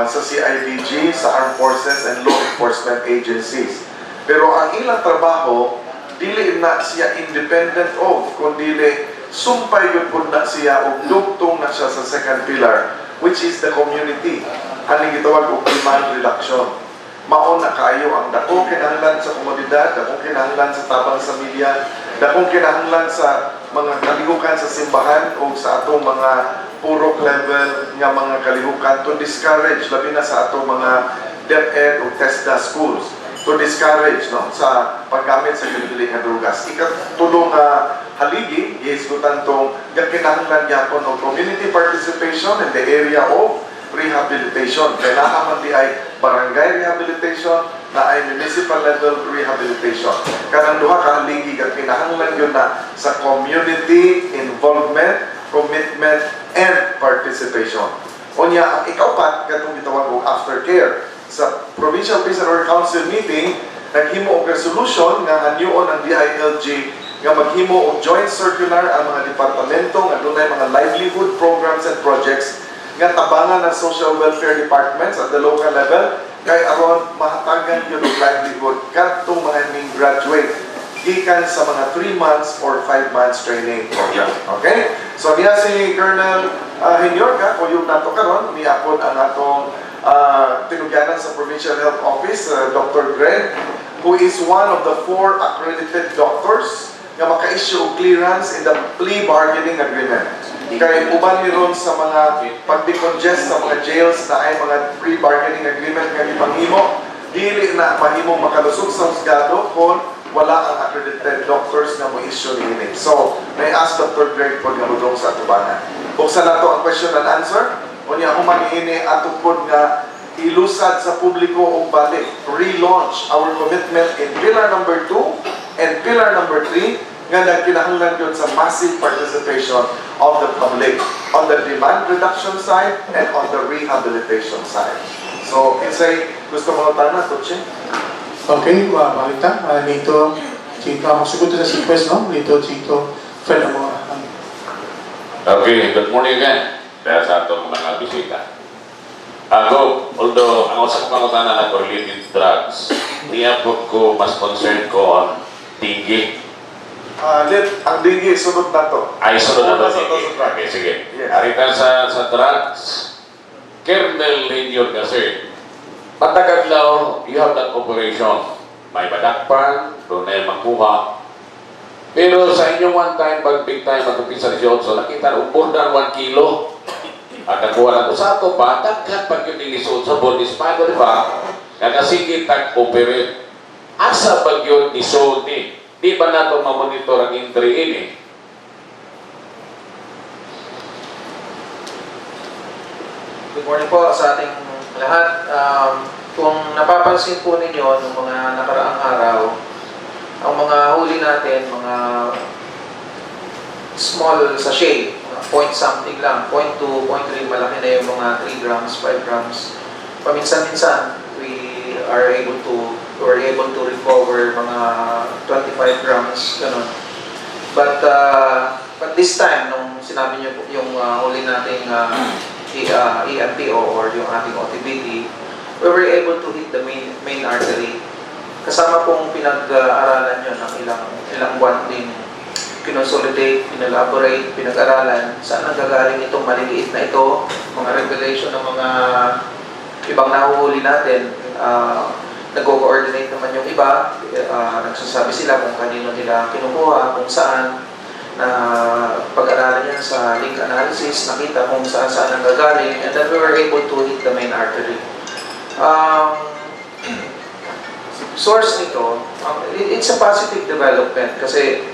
sa CIDG, sa Armed Forces and Law Enforcement Agencies. Pero ang ilang trabaho dili na siya independent of, kundi sumpay yun po na siya o dugtong na siya sa second pillar, which is the community. Ano gitawag o demand reduction. Maon na kayo ang dakong kinahanglan sa komunidad, dakong kinahanglan sa tabang sa media, dakong kinahanglan sa mga kalihukan sa simbahan o sa atong mga purok level nga mga kalihukan to discourage, labi na sa atong mga DepEd o TESDA schools, to discourage no, sa paggamit sa kinikilig nga drugas. Ikatulong haligi, gihisgutan tong kinahanglan yapon o community participation in the area of rehabilitation. Kailangan man di ay barangay rehabilitation, na ay municipal level rehabilitation. Kanang duha ka haligi nga kinahanglan yun na sa community involvement, commitment, and participation. Unya, ang ikaupat, katong gitawag og aftercare. Sa Provincial Peace and Order Council meeting, naghimo og resolution nga hanyuon ang DILG nga maghimo og joint circular ang mga departamento nga dunay mga livelihood programs and projects nga tabangan ng social welfare departments at the local level kay aron mahatagan yun ang livelihood kadtong mga ning graduate gikan sa mga 3 months or 5 months training program. Okay? So niya si Colonel Hinyorga, o yung nato karon, niapon ang atong tinugyanan sa Provincial Health Office, Dr. Greg, who is one of the 4 accredited doctors nga maka-issue of clearance in the plea bargaining agreement. Kaya uban ni ron sa mga pag-decongest sa mga jails na ay mga pre-bargaining agreement nga ipanghimo, dili na mahimo makalusog sa husgado kung wala ang accredited doctors na mo issue ni ini. So, may ask Dr. Greg po nga mudong sa atubangan. Buksan na to ang question and answer. Unya human ini ato pod nga ilusad sa publiko og balik, relaunch our commitment in pillar number 2 and pillar number 3 nga nagkinahanglan yun sa massive participation of the public on the demand reduction side and on the rehabilitation side. So, kinsay gusto mo tanong, Tuchin? Okay, Marita, Lito, Chito, masugot na si Quest, no? Lito, Chito, Fred, mo. Okay, good morning again. Dahil sa itong mga bisita. Ako, although ang usap pangutanan na related drugs, niya po ko mas concerned ko on tinggi. Ang dingi, sunod na to. Ay, sunod na to. Sige. Okay, sige. Yes. Arita sa drugs, Colonel Rainier kasi, patagad lang, you have that operation. may badakpan, doon na yung makuha. Pero sa inyong one time, pag big time, mag-upisa 18, nakita more than 1 kilo. At nakuha na ito sa ato pa, dagkat pag yung nilisod sa bondis pa, di ba? Nagasigit tag-operate. Asa pag yun nisod ni? Di ba na ito mamonitor ang entry ini? Good morning po sa ating lahat. Kung napapansin po ninyo ng mga nakaraang araw, ang mga huli natin, mga small sachet, mga point something lang, 0.2, 0.3, malaki na yung mga 3 grams, 5 grams. Paminsan-minsan, we are able to recover mga 25 grams, ganun. But this time, nung sinabi niyo po yung huli nating EMPO or yung ating OTBT, we were able to hit the main artery. Kasama pong pinag-aralan yun ng ilang buwan din, kinonsolidate, pinelaborate, pinag-aralan saan nanggagaling itong maliliit na ito, mga revelation ng mga ibang nahuhuli natin. Nag-coordinate naman yung iba, nagsasabi sila kung kanino nila kinukuha, kung saan, na pag-aralan yan sa link analysis, nakita kung saan nanggagaling, and then we were able to hit the main artery. Source nito, it's a positive development kasi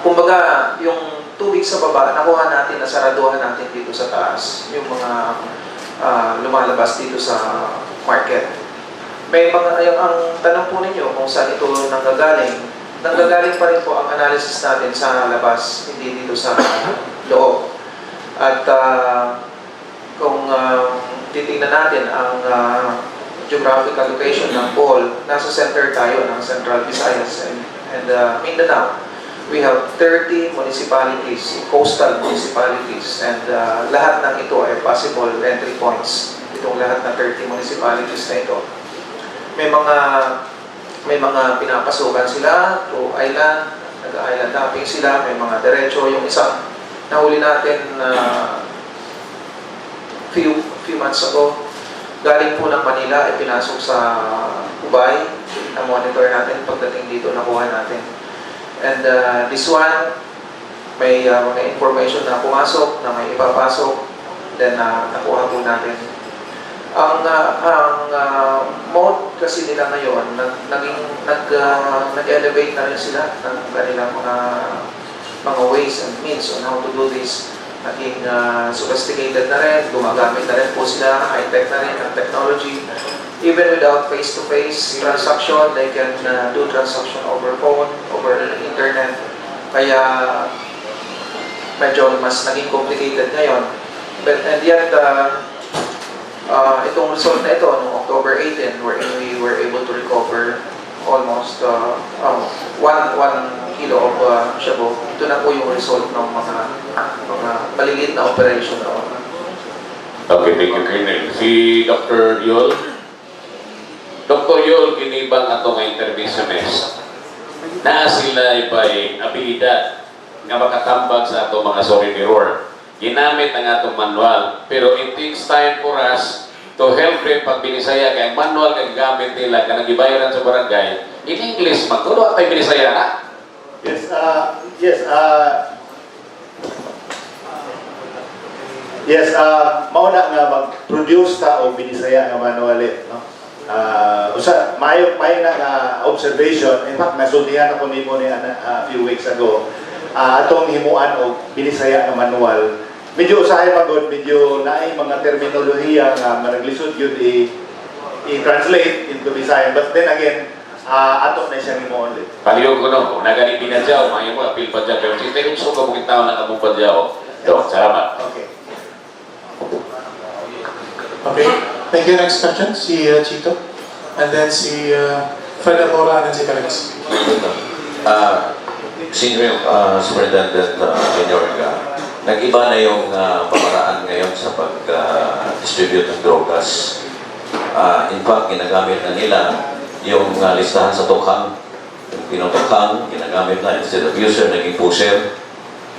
kumbaga yung tubig sa baba, nakuha natin, nasaraduhan natin dito sa taas, yung mga lumalabas dito sa market. May mga, ang tanong po ninyo kung saan ito nanggagaling pa rin po ang analysis natin sa labas, hindi dito sa loob. At kung titingnan natin ang geographical location ng Bohol, nasa center tayo ng Central Visayas and Mindanao. We have 30 municipalities, coastal municipalities, and lahat ng ito ay possible entry points. Itong lahat ng 30 municipalities na ito. May mga pinapasukan sila to island, nag-island hopping sila, may mga diretso. Yung isang nahuli natin few months ago, galing po ng Manila, ay pinasok sa Ubay, na-monitor natin pagdating dito, nakuha natin. And this one, may mga information na pumasok, na may ipapasok, then nakuha po natin. Ang mode kasi nila ngayon, nag-elevate na rin sila ng kanilang mga ways and means on how to do this. Naging sophisticated na rin, gumagamit na rin po sila, high-tech na rin ang technology. Even without face-to-face transaction, they can do transaction over phone, over internet. Kaya medyo mas naging complicated ngayon. And yet, itong result na ito, noong October 18, wherein we were able to recover almost 1 kilo of shabu. Ito na po yung result ng mga maliliit na operation. Okay, thank you, Colonel. Si Dr. Yul. Dr. Yul, kinibang ato nga interventionist. Na sila iba'y abilidad nga makatambag sa ato mga sorry-mirror. Ginamit ang atong manual. Pero it takes time for us to help them pag binisaya kaya manual kang gamit nila ka nagibayaran sa barangay. In English, magkulo at may binisaya na? Mauna nga mag-produce ta o binisaya nga manual no? Usa, mayo na nga observation. In fact, nasultihan ako nimo ni a few weeks ago. Atong himuan o binisaya nga manual. Medyo usahay magod, medyo naay mga terminolohiya nga managlisod yun i-translate into Bisaya. But then again, ato na siya himuon ulit. Paliw ko no, kung nagani pinadyaw, mayo mo apil padyaw. Pero si Terum so kabukit tao na kamong padyaw. So, salamat. Okay. Okay. Thank you. Next question, si Chito. And then si Fred Amora and then si Felix. Senior Superintendent Enyorga, nag-iba na yung pamaraan ngayon sa pag-distribute ng drogas. In fact, ginagamit na nila yung listahan sa tukhang. Yung pinutukhang, ginagamit na instead of user, naging pusher.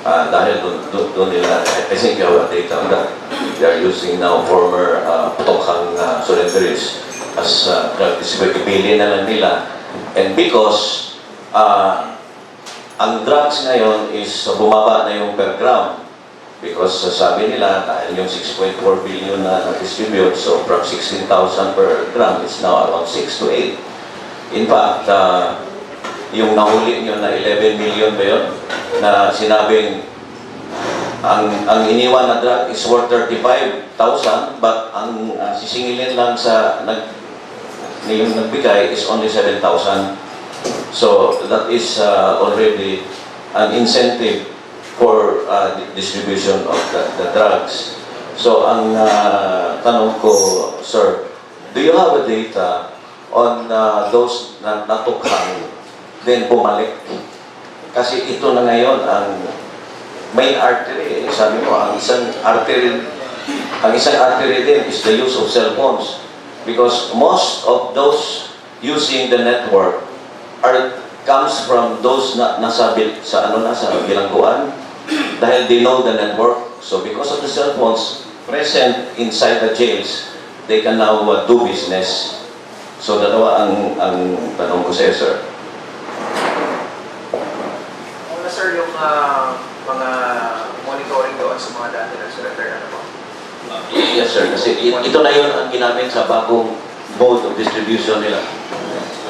Dahil doon nila, I think you have data on that. They are using now former tukhang surrenderies as drug distributor. Ipili na lang nila And because ang drugs ngayon is bumaba na yung per gram. Because sabi nila, dahil yung 6.4 billion na na-distribute, so from 16,000 per gram, it's now around 6 to 8. In fact, yung nahuli nyo na 11 million ba yun, na sinabing ang iniwan na drug is worth 35,000, but ang sisingilin lang sa yung nagbigay is only 7,000. So that is already an incentive for distribution of the drugs. So ang tanong ko, sir, do you have a data on those na natukhang then bumalik? Kasi ito na ngayon ang main artery. Sabi mo, ang isang artery din is the use of cell phones. Because most of those using the network comes from those nasa bilangguan, dahil they know the network. So because of the cell phones present inside the jails, they can now do business. So dalawa ang tanong ko sa iyo, sir. Una sir, yung mga monitoring doon sa mga dati na surrender na po. Yes, sir. Kasi ito na yun ang ginamit sa bagong mode of distribution nila.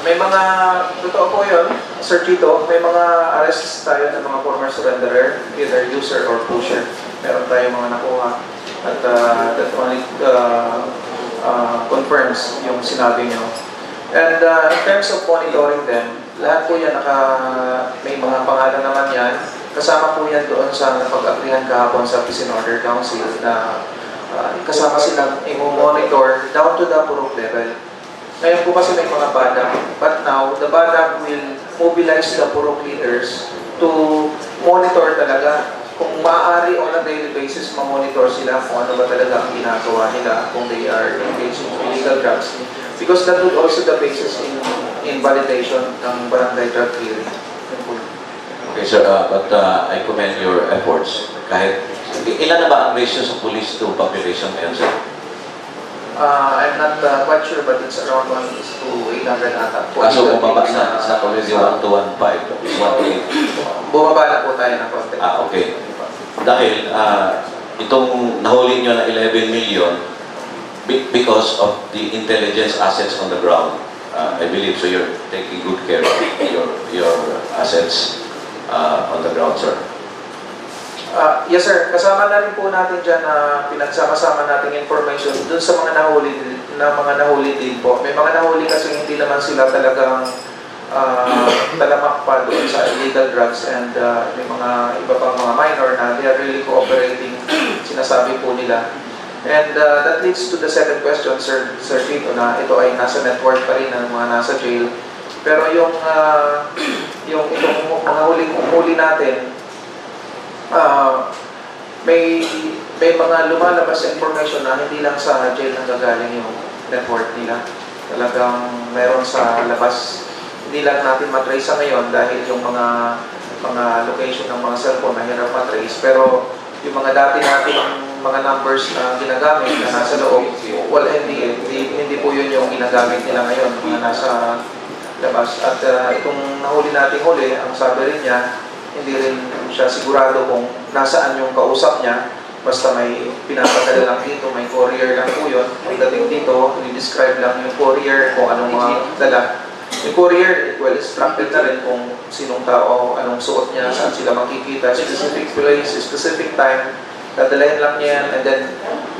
May mga, totoo po yun, Sir Tito, may mga arrests tayo ng mga former surrenderer, either user or pusher. Meron tayong mga nakuha at that only confirms yung sinabi nyo. And in terms of monitoring them, lahat po yan may mga pangalan naman yan. Kasama po yan doon sa napag-agrihan kahapon sa Peace and Order Council na kasama silang i-monitor down to the purok level. Ngayon po kasi may mga badak, but now the badak will mobilize the purok leaders to monitor talaga. Kung maaari on a daily basis, ma-monitor sila kung ano ba talaga ang ginagawa nila kung they are engaged in illegal drugs. Because that would also the basis in validation ng barangay drug clearing. Okay, sir, but I commend your efforts. Kahit, ilan na ba ang ratio sa police to population ngayon, sir? I'm not quite sure, but it's around 1:800 ata. Kaso bumaba na, it's not already 1 to 1.5, it's 1 to 8. Bumaba na po tayo ng konti. Okay. Dahil itong nahuli nyo na 11 million because of the intelligence assets on the ground. I believe so you're taking good care of your assets on the ground, sir. Yes sir, kasama na rin po natin dyan na pinagsama-sama nating information dun sa mga nahuli din po. May mga nahuli kasi hindi naman sila talagang talamak pa doon sa illegal drugs and may mga iba pang mga minor na they are really cooperating, sinasabi po nila. And that leads to the second question, Sir Tito, na ito ay nasa network pa rin ng mga nasa jail. Pero yung itong mga huli natin, may mga lumalabas sa information na hindi lang sa jail nanggagaling yung network nila. Talagang meron sa labas. Hindi lang natin matrace sa ngayon dahil yung mga location ng mga cellphone mahirap matrace. Pero yung mga dati natin mga numbers na ginagamit na nasa loob, well, hindi po yun yung ginagamit nila ngayon, mga nasa labas. At itong nahuli nating huli, ang sabi rin niya, hindi rin siya sigurado kung nasaan yung kausap niya. Basta may pinapadala lang dito, may courier lang po yun. Pagdating dito, i-describe lang yung courier kung anong mga dala. Yung courier, well, instructed na rin kung sinong tao, anong suot niya, saan sila makikita, specific place, specific time, dadalahin lang niya yan, and then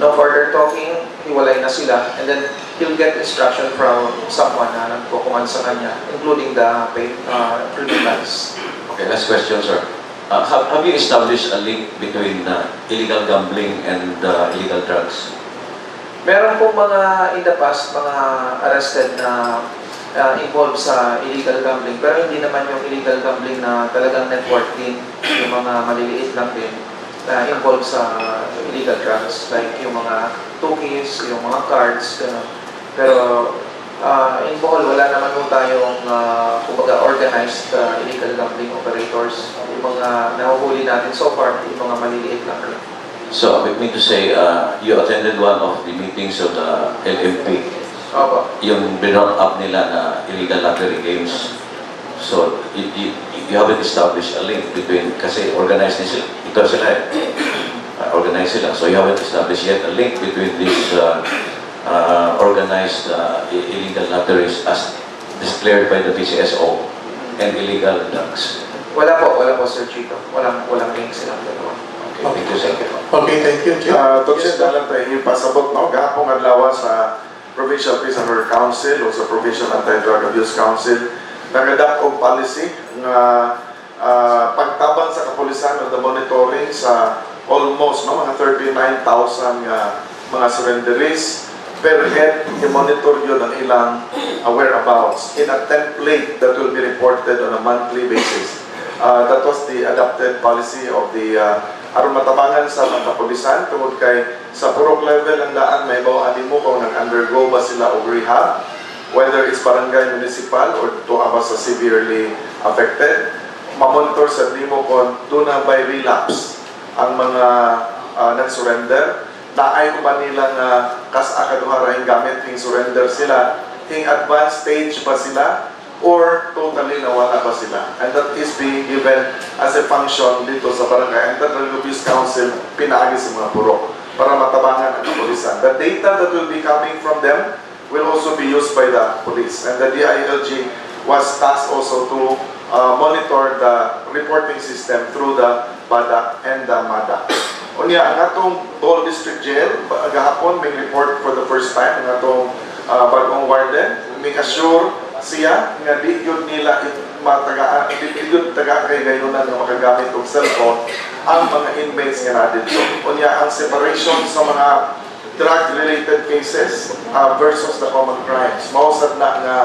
no further talking, hiwalay na sila, and then he'll get instruction from someone na nagkukuman sa kanya, including the criminals. Okay, last question, sir. Have you established a link between illegal gambling and illegal drugs? Meron pong mga in the past, mga arrested na involved sa illegal gambling, pero hindi naman yung illegal gambling na talagang network din, yung mga maliliit lang din na involved sa illegal drugs, like yung mga cookies, yung mga cards, gano'n. Pero in Bohol, wala naman po tayong kumbaga organized illegal gambling operators. Yung mga nahuhuli natin so far, yung mga maliliit lang rin. So, I mean to say, you attended one of the meetings of the LMP Opo. yung binrock up nila na illegal lottery games. So, you haven't established a link between, kasi organized na sila, ito sila eh, organized sila. So, you haven't established yet a link between these organized illegal lotteries as declared by the PCSO and illegal drugs. Wala po, Sir Chito. Walang link silang dalawa. Okay, thank you, sir. Okay, thank you, Chair. Yes, dalan tayo yung pasabot, no? Gahapong adlaw sa Provincial Peace and Order Council o sa Provincial Anti-Drug Abuse Council, nagadak og policy nga pagtabang sa kapulisan o the monitoring sa almost no, mga 39,000 mga surrenderies per head, i-monitor yun ang ilang whereabouts in a template that will be reported on a monthly basis. That was the adopted policy of the aron matabangan sa mga kapulisan tungod kay sa purok level ang daan may bawaan mo kung nag-undergo ba sila og rehab, whether it's barangay, municipal, or to aba sa severely affected. Mamonitor sa dimo kung doon na by relapse ang mga nag-surrender. Naay ko ba nilang kas-akaduhara yung gamit yung surrender sila, yung advanced stage pa sila, or totally nawala pa sila. And that is being given as a function dito sa Barangay Anti-Drug Abuse Council, pinaagi sa mga purok para matabangan ang kapulisan. The data that will be coming from them will also be used by the police. And the DILG was tasked also to monitor the reporting system through the BADA and the MADA. Unya, ang atong Bohol District Jail, gahapon may report for the first time ang atong bagong warden. May assure siya nga di yun nila matagaan, di yun taga kay gayunan nga makagamit og cellphone ang mga inmates nga na dito. Unya, ang separation sa mga drug-related cases versus the common crimes. Mausad na nga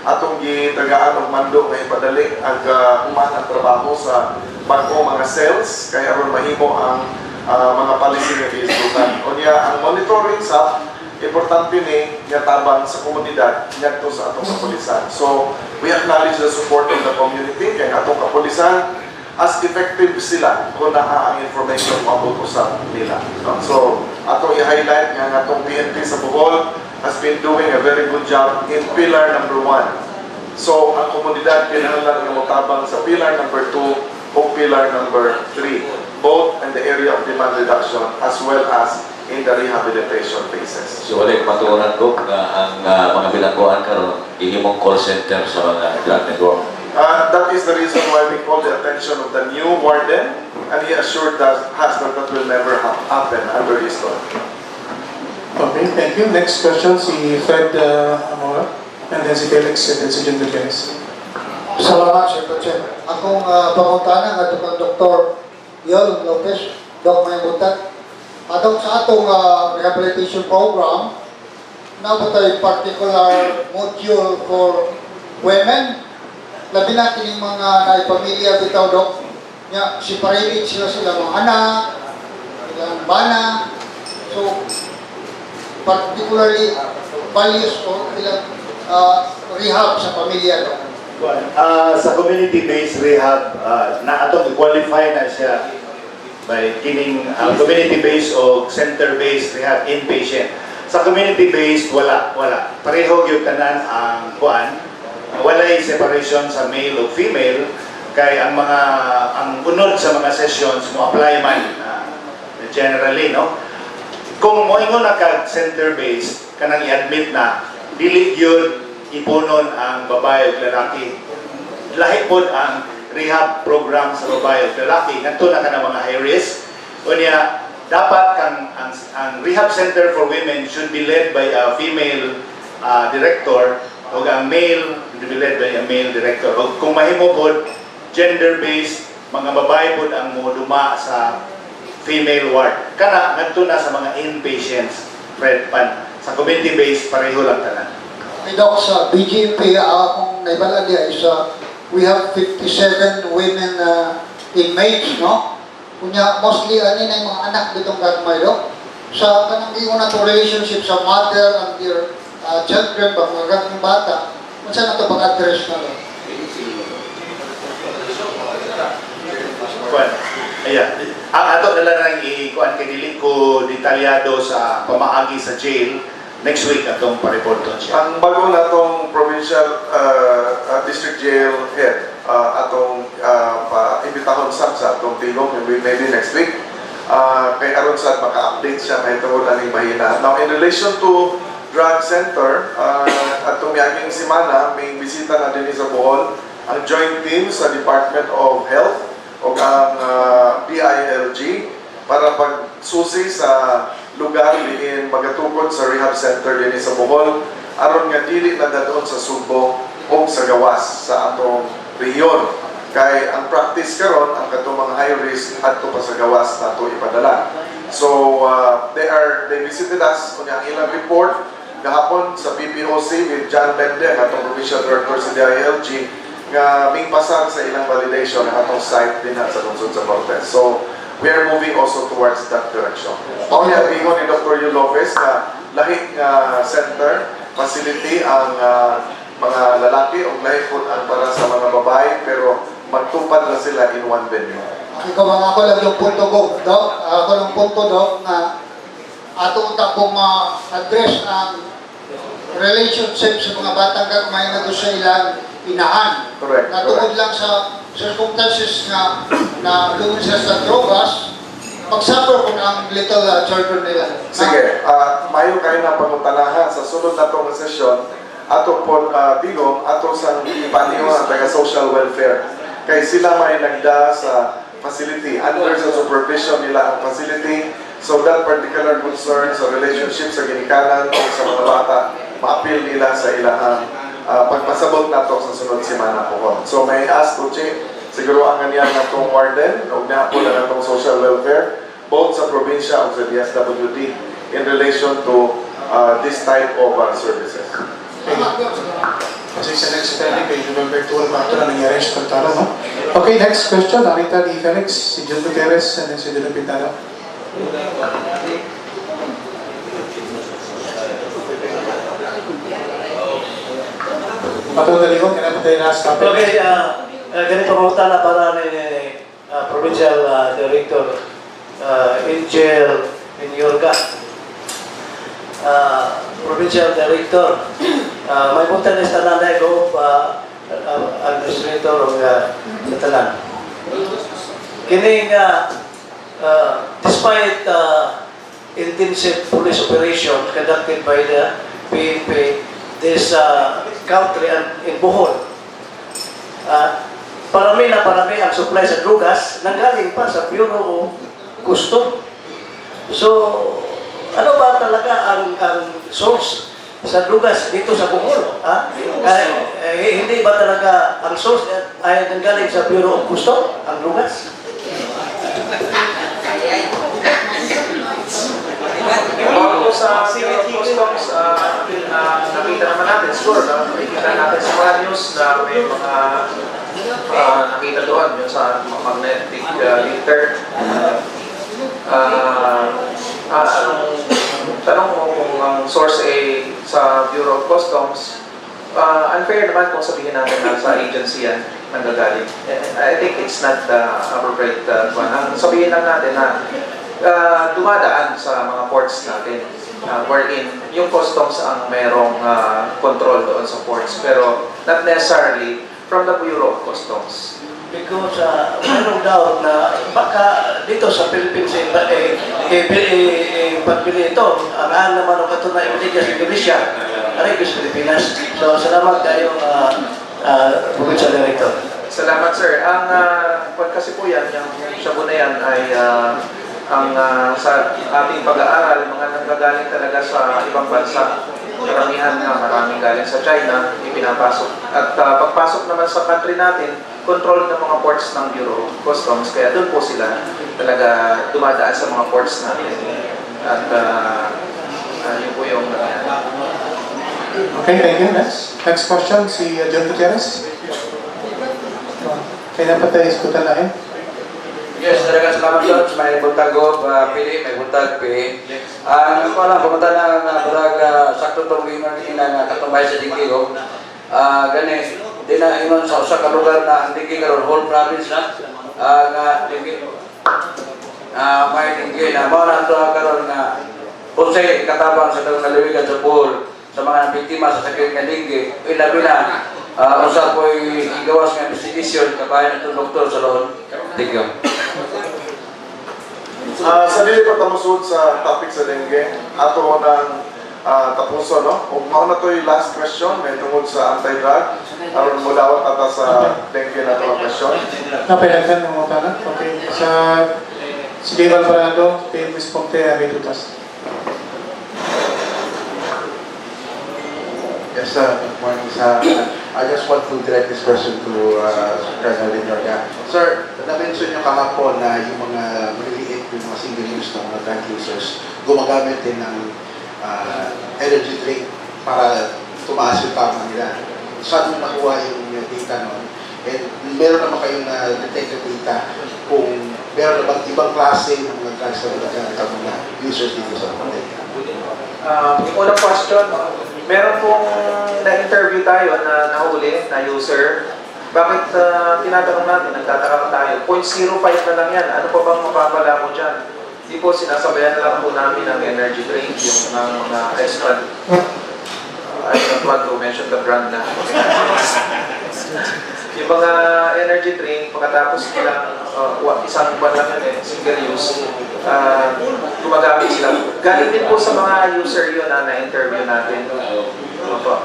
atong gitagaan og mando nga ipadali ang human ang trabaho sa bagong mga cells kaya aron mahimo ang mga policy nga giisutan. Unya, ang monitoring sa importante ni tabang sa komunidad ngadto sa atong kapulisan. So, we acknowledge the support of the community kay atong kapulisan as effective sila kung naa ang information maabot usab nila. So, atong i-highlight nga atong PNP sa Bohol has been doing a very good job in pillar number 1. So, ang komunidad kinahanglan nga motabang sa pillar number 2 o pillar number 3, both in the area of demand reduction as well as in the rehabilitation phases. So, wala yung matuunan ko na ang mga bilangguan karon ihimong call center sa mga drug network. That is the reason why we call the attention of the new warden, and he assured us that will never happen under his law. Okay, thank you. Next question, si Fred Amora, and then si Felix, and then si Jun Gutierrez. Salamat, Sir Chair. Akong pangutanan at kang Dr. Yol Lopez, Doc May Butat. Atong sa atong rehabilitation program, nabutay particular module for women. Labi na kining mga naipamilya bitaw, Doc. Nya, separated sila mga anak, ilang bana. So, particularly values o ilang rehab sa pamilya, Doc. Sa community-based rehab, na atong i-qualify na siya by kining community-based o center-based rehab inpatient. Sa community-based, wala. Pareho yung tanan ang kuan. Walay separation sa male o female kay ang unod sa mga sessions mo apply man generally, no? Kung mo ingon na ka center-based, kanang i-admit na dili yun ipunon ang babae o lalaki. Lahi po ang rehab program sa babae o lalaki. Nganto na ka ng mga high risk. Unya, dapat ang rehab center for women should be led by a female director o ang male should be led by a male director. O kung mahimo po, gender-based, mga babae po ang duma sa female ward. Kana, nganto na sa mga inpatients, Fred Pan. Sa community-based, pareho lang tanan. Doc, sa BGP, akong naibala niya is we have 57 women inmates, no? Kunya, mostly, ani na yung mga anak ditong gagmay, Doc. Sa kanang ingon na to relationship sa mother and their children, mga gagmay bata, kung saan na ito pag-address na, Doc? Ayan. Ang ato nila nang ikuan kay dili ko detalyado sa pamaagi sa jail, next week atong pa-reporton siya. Ang bago na itong provincial district jail head, atong pa-imbitahon sa atong Kgob, maybe next week, kay aron sa maka-update siya may tungod aning mahina. Now, in relation to drug center, atong miyaging simana, may bisita na din sa Bohol, ang joint team sa Department of Health o ang PILG para pagsusi sa lugar din magatukod sa rehab center din sa Bohol aron nga dili na dadon sa Subo o sa gawas sa atong rehiyon. Kay ang practice karon ang katong mga high risk adto pa sa gawas nato ipadala. So they visited us on ang ilang report gahapon sa PPOC with John Mende ang atong provincial director sa DILG nga ming pasar sa ilang validation ang atong site din sa lungsod sa Cortez. So we are moving also towards that direction. Only abigon ni Dr. Yul Lopez na lahi center facility ang mga lalaki o lahi po ang para sa mga babae pero magtupad na sila in one venue. Ikaw mga ako lang yung punto ko, Doc. Ako lang punto, Doc, na atong tapong address ang relationship sa mga batang kagmay na doon sa ilang inahan. Correct. Natungod lang sa circumstances na lumisas sa drogas, mag-suffer kung ang little children nila. Sige, mayo kayo na pangutanahan sa sunod na itong sesyon ato po Kgob, ato sa ipaniho ang taga-social welfare. Kay sila may nagda sa facility, under sa supervision nila ang facility. So that particular concern sa relationship sa ginikanan o sa mga bata, ma-appeal nila sa ilang pagpasabot na to sa sunod simana po. So may ask to check, siguro ang ganyan na itong warden, o na po na itong social welfare, both sa probinsya o sa DSWD in relation to this type of services. Kasi sa next study, kay November 12, ito na nangyari sa Pagtara, no? Okay, next question. Nakita ni Felix, si John Gutierrez, and then si Dylan Pintana. Patong dalingon, kaya tayo last topic. Okay, ganito mga na para ni Provincial Director Angel Inyorga. Provincial Director, may punta na sa nanay ko, Administrator o sa tanan. Kini nga, despite intensive police operation conducted by the PNP, this country in Bohol, parami ang supply sa drugas nanggaling pa sa Bureau of Custom. So, ano ba talaga ang source sa drugas dito sa Bohol? Hindi ba talaga ang source ay nanggaling sa Bureau of Custom, ang drugas? Bago sa Customs, nakita naman natin, sure, nakita natin sa mga news na may mga nakita doon yung sa magnetic liter. Anong tanong mo kung ang source ay sa Bureau of Customs, unfair naman kung sabihin natin na sa agency yan nanggagaling. I think it's not appropriate one. Ang sabihin lang natin na dumadaan sa mga ports natin wherein yung customs ang merong control doon sa ports pero not necessarily from the Bureau of Customs. Because mayroong daw na baka dito sa Philippines pagbili ito, ang naman ang katunay ibigay sa Indonesia, aray sa Pilipinas. So salamat kayo Provincial Director. Salamat sir. Ang kasi po yan, yung shabu na yan ay ang sa ating pag-aaral, mga nanggagaling talaga sa ibang bansa. Karamihan nga, maraming galing sa China, ipinapasok. At pagpasok naman sa country natin, control ng mga ports ng Bureau of Customs. Kaya doon po sila talaga dumadaan sa mga ports natin. At yun po yung Okay, thank you. Next question, si John Gutierrez. Kaya na pa tayo iskutan lahat. Yes, talaga salamat doon. May buntag Kgob, pili, may buntag pili. Ako lang, pumunta na burag sakto itong gingan na katumbay sa Kgob. Gani, di na inon sa usa ka lugar na ang Dinggi karon whole province na. Nga Dinggi, may Dinggi na. Mga na ito karon na Jose, katabang sa dagang nalawigan sa pool sa mga biktima sa sakit nga dengue. Ilabi na, usap ko'y igawas nga investigation, kabayan ng doktor sa loon. Thank you. Sa dili pa tamusod sa topic sa dengue, ato ng tapuso, no? Kung mauna to yung last question, may tungod sa anti-drug, aron mo dawat ata sa dengue na ito ang question. Napailagan ng mga tanong. Okay. Si Dave Alvarado, Dave Misponte, Aritutas. Yes, good morning, sir. I just want to direct this question to Colonel Linorga. Sir, na-mention nyo kahapon na yung mga maliliit, yung mga single-use na mga drug users, gumagamit din ng energy drink para tumaas yung tama nila. Saan mo nakuha yung data nun? And meron naman kayong na-detect yung data kung meron na bang ibang klase ng mga drugs na nagagamit ang mga users dito sa pandemya? Yung unang question, meron pong na-interview tayo na nahuli na user. Bakit tinatanong natin, nagtataka tayo, 0.05 na lang yan, ano pa bang mapapala mo dyan? Di po, sinasabayan na lang po namin ng energy drink, yung mga restaurant. I don't want to mention the brand na. Yung mga energy drink, pagkatapos nilang isang buwan lang yun single use, gumagamit sila. Galing din po sa mga user yun na na-interview natin. Opo.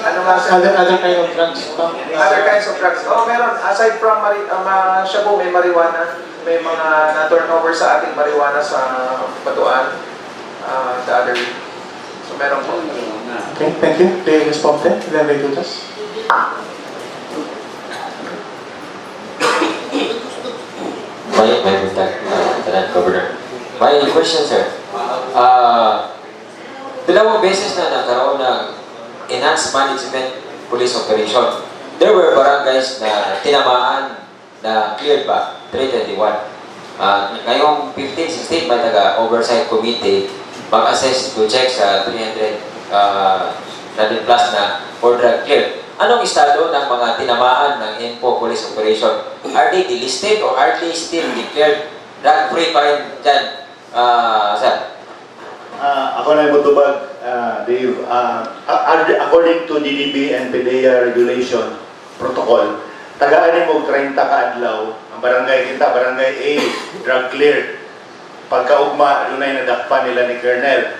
Ano nga sa Other kind of drugs pa? other kinds of drugs? Oh, meron. Aside from siya po, may marijuana. May mga na-turnover sa ating marijuana sa Batuan. The other. So, meron po. Okay, thank you. Dave Misponte, then Aritutas. My Lieutenant Governor. My question, sir. Dalawang beses na nagkaroon ng enhanced management police operation. There were barangays na tinamaan na cleared ba? 321. Ngayong 15-16 may taga-oversight committee mag-assess to check sa 300 plus na for drug cleared. Anong estado ng mga tinamaan ng INPO police operation? Are they delisted or are they still declared drug-free pa rin dyan, sir? Ako na yung mutubag, Dave. According to DDB and PDEA regulation protocol, tagaan mo 30 ka-adlaw ang barangay kita, barangay A, drug cleared. Pagkaugma, doon ay nadakpan nila ni Colonel.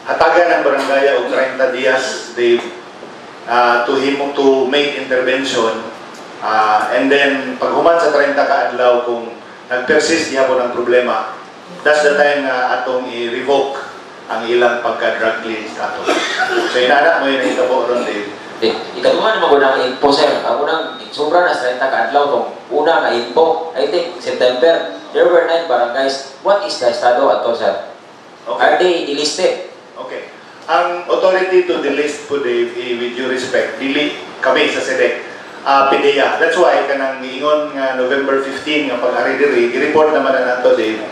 Hatagan ang barangay og 30 dias, Dave, to make intervention. And then, pag human sa 30 ka-adlaw, kung nag-persist niya po ng problema, that's the time na atong i-revoke ang ilang pagka-drug clean status. So, inaanak mo yun ang itabo ron, Dave. Ikaduhan naman ko ng info, sir. Ako nang sobra na sa 30 ka-adlaw itong una na info. I think, September, there were 9 barangays. What is the estado ato, sir? Okay. Are they delisted? Okay. Ang authority to delist po, Dave, with due respect, dili kami sa SEDEC, PDEA. That's why, kanang ingon nga November 15, nga pag-ari diri, i-report naman na nato, Dave.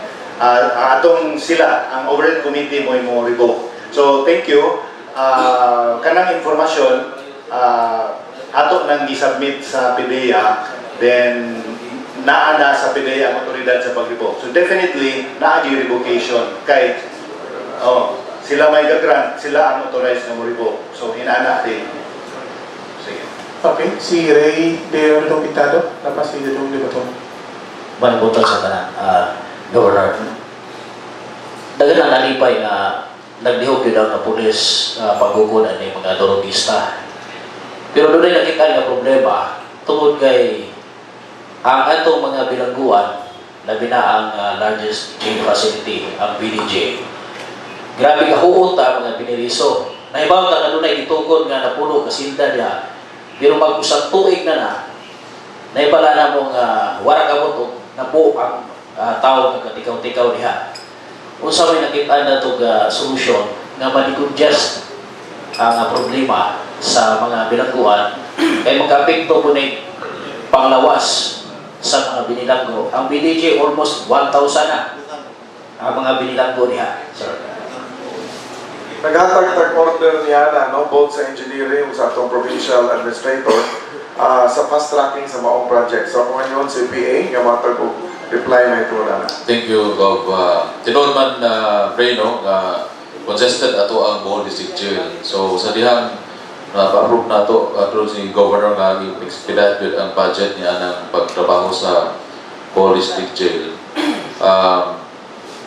Atong sila, ang overhead committee mo revoke. So, thank you. Kanang informasyon, ato nang i-submit sa PDEA, then naana sa PDEA ang otoridad sa pag-revoke. So, definitely, naagi revocation. Kay, sila may gagrant, sila ang authorized na mo-revoke. So, inaana din. Sige. Okay, si Ray De Ordo Pintado, tapos si Dudong Libatong. Manibutang sa tanan, Governor. Dagan ang nalipay na naglihok yun ang pulis pagkukunan ng mga dorogista. Pero doon ay nakita nga problema tungod kay ang atong mga bilangguan na binaang largest jail facility, ang BDJ. Grabe kahuot ang mga piniliso. Naibaw na doon ay itugon nga napuno kasinda niya. Pero mag-usang tuig na naibala na mong wara kamot na po ang tao nga katikaw-tikaw niya. Unsa may nakita na itong solusyon nga malikudjust ang problema sa mga bilangguan kay magkapikto po na panglawas sa mga binilanggo. Ang BDJ almost 1,000 na ang mga binilanggo niya, sir. Naghatag-tag order niya na both sa engineering sa atong provincial administrator sa fast tracking sa maong project. So kung ngayon si PA nga matag reply may tuwa na. Thank you, Kgob. Tinuod man, Breno, congested ato ang Bohol District Jail. So, sa dihang pa-approve na ito, through si Governor nga, expedite ang budget niya ng pagtrabaho sa Bohol District Jail.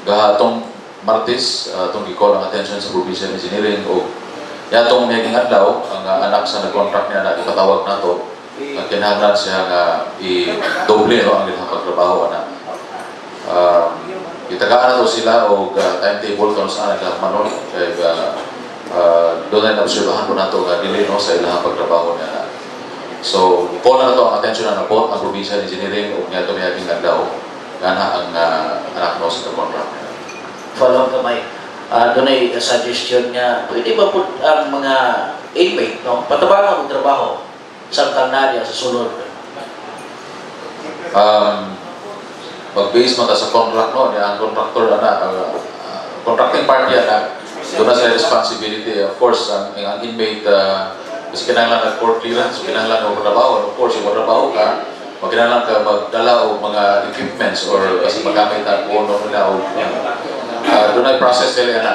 Gahatong Martes, itong i-call ang attention sa Provincial Engineering o yatong naging adlaw, ang anak sa nag-contract niya na ipatawag na ito, ang kinahanglan siya nga i-doble ang ilang pagtrabaho na. Itagaan na to sila o timetable kung saan nagkakamanon kaya doon ay naobserbahan po na ito nga dili sa ilang pagtrabaho niya. So, call na ito ang attention na napot ang Provincial Engineering o nga ito may aging nagdaw gana ang anak mo sa contract niya. Follow kamay. Doon ay suggestion niya, pwede ba po ang mga inmate, no? Patabangan ang trabaho sa kanarya sa sulod. Mag-base man sa contract no, ang contractor contracting party doon na sa responsibility. Of course, ang inmate, kasi kinahanglan ng court clearance, kinahanglan ng trabaho. Of course, yung trabaho ka, kinahanglan ka magdala o mga equipments or kasi magamit ang puno nila o doon ay process nila na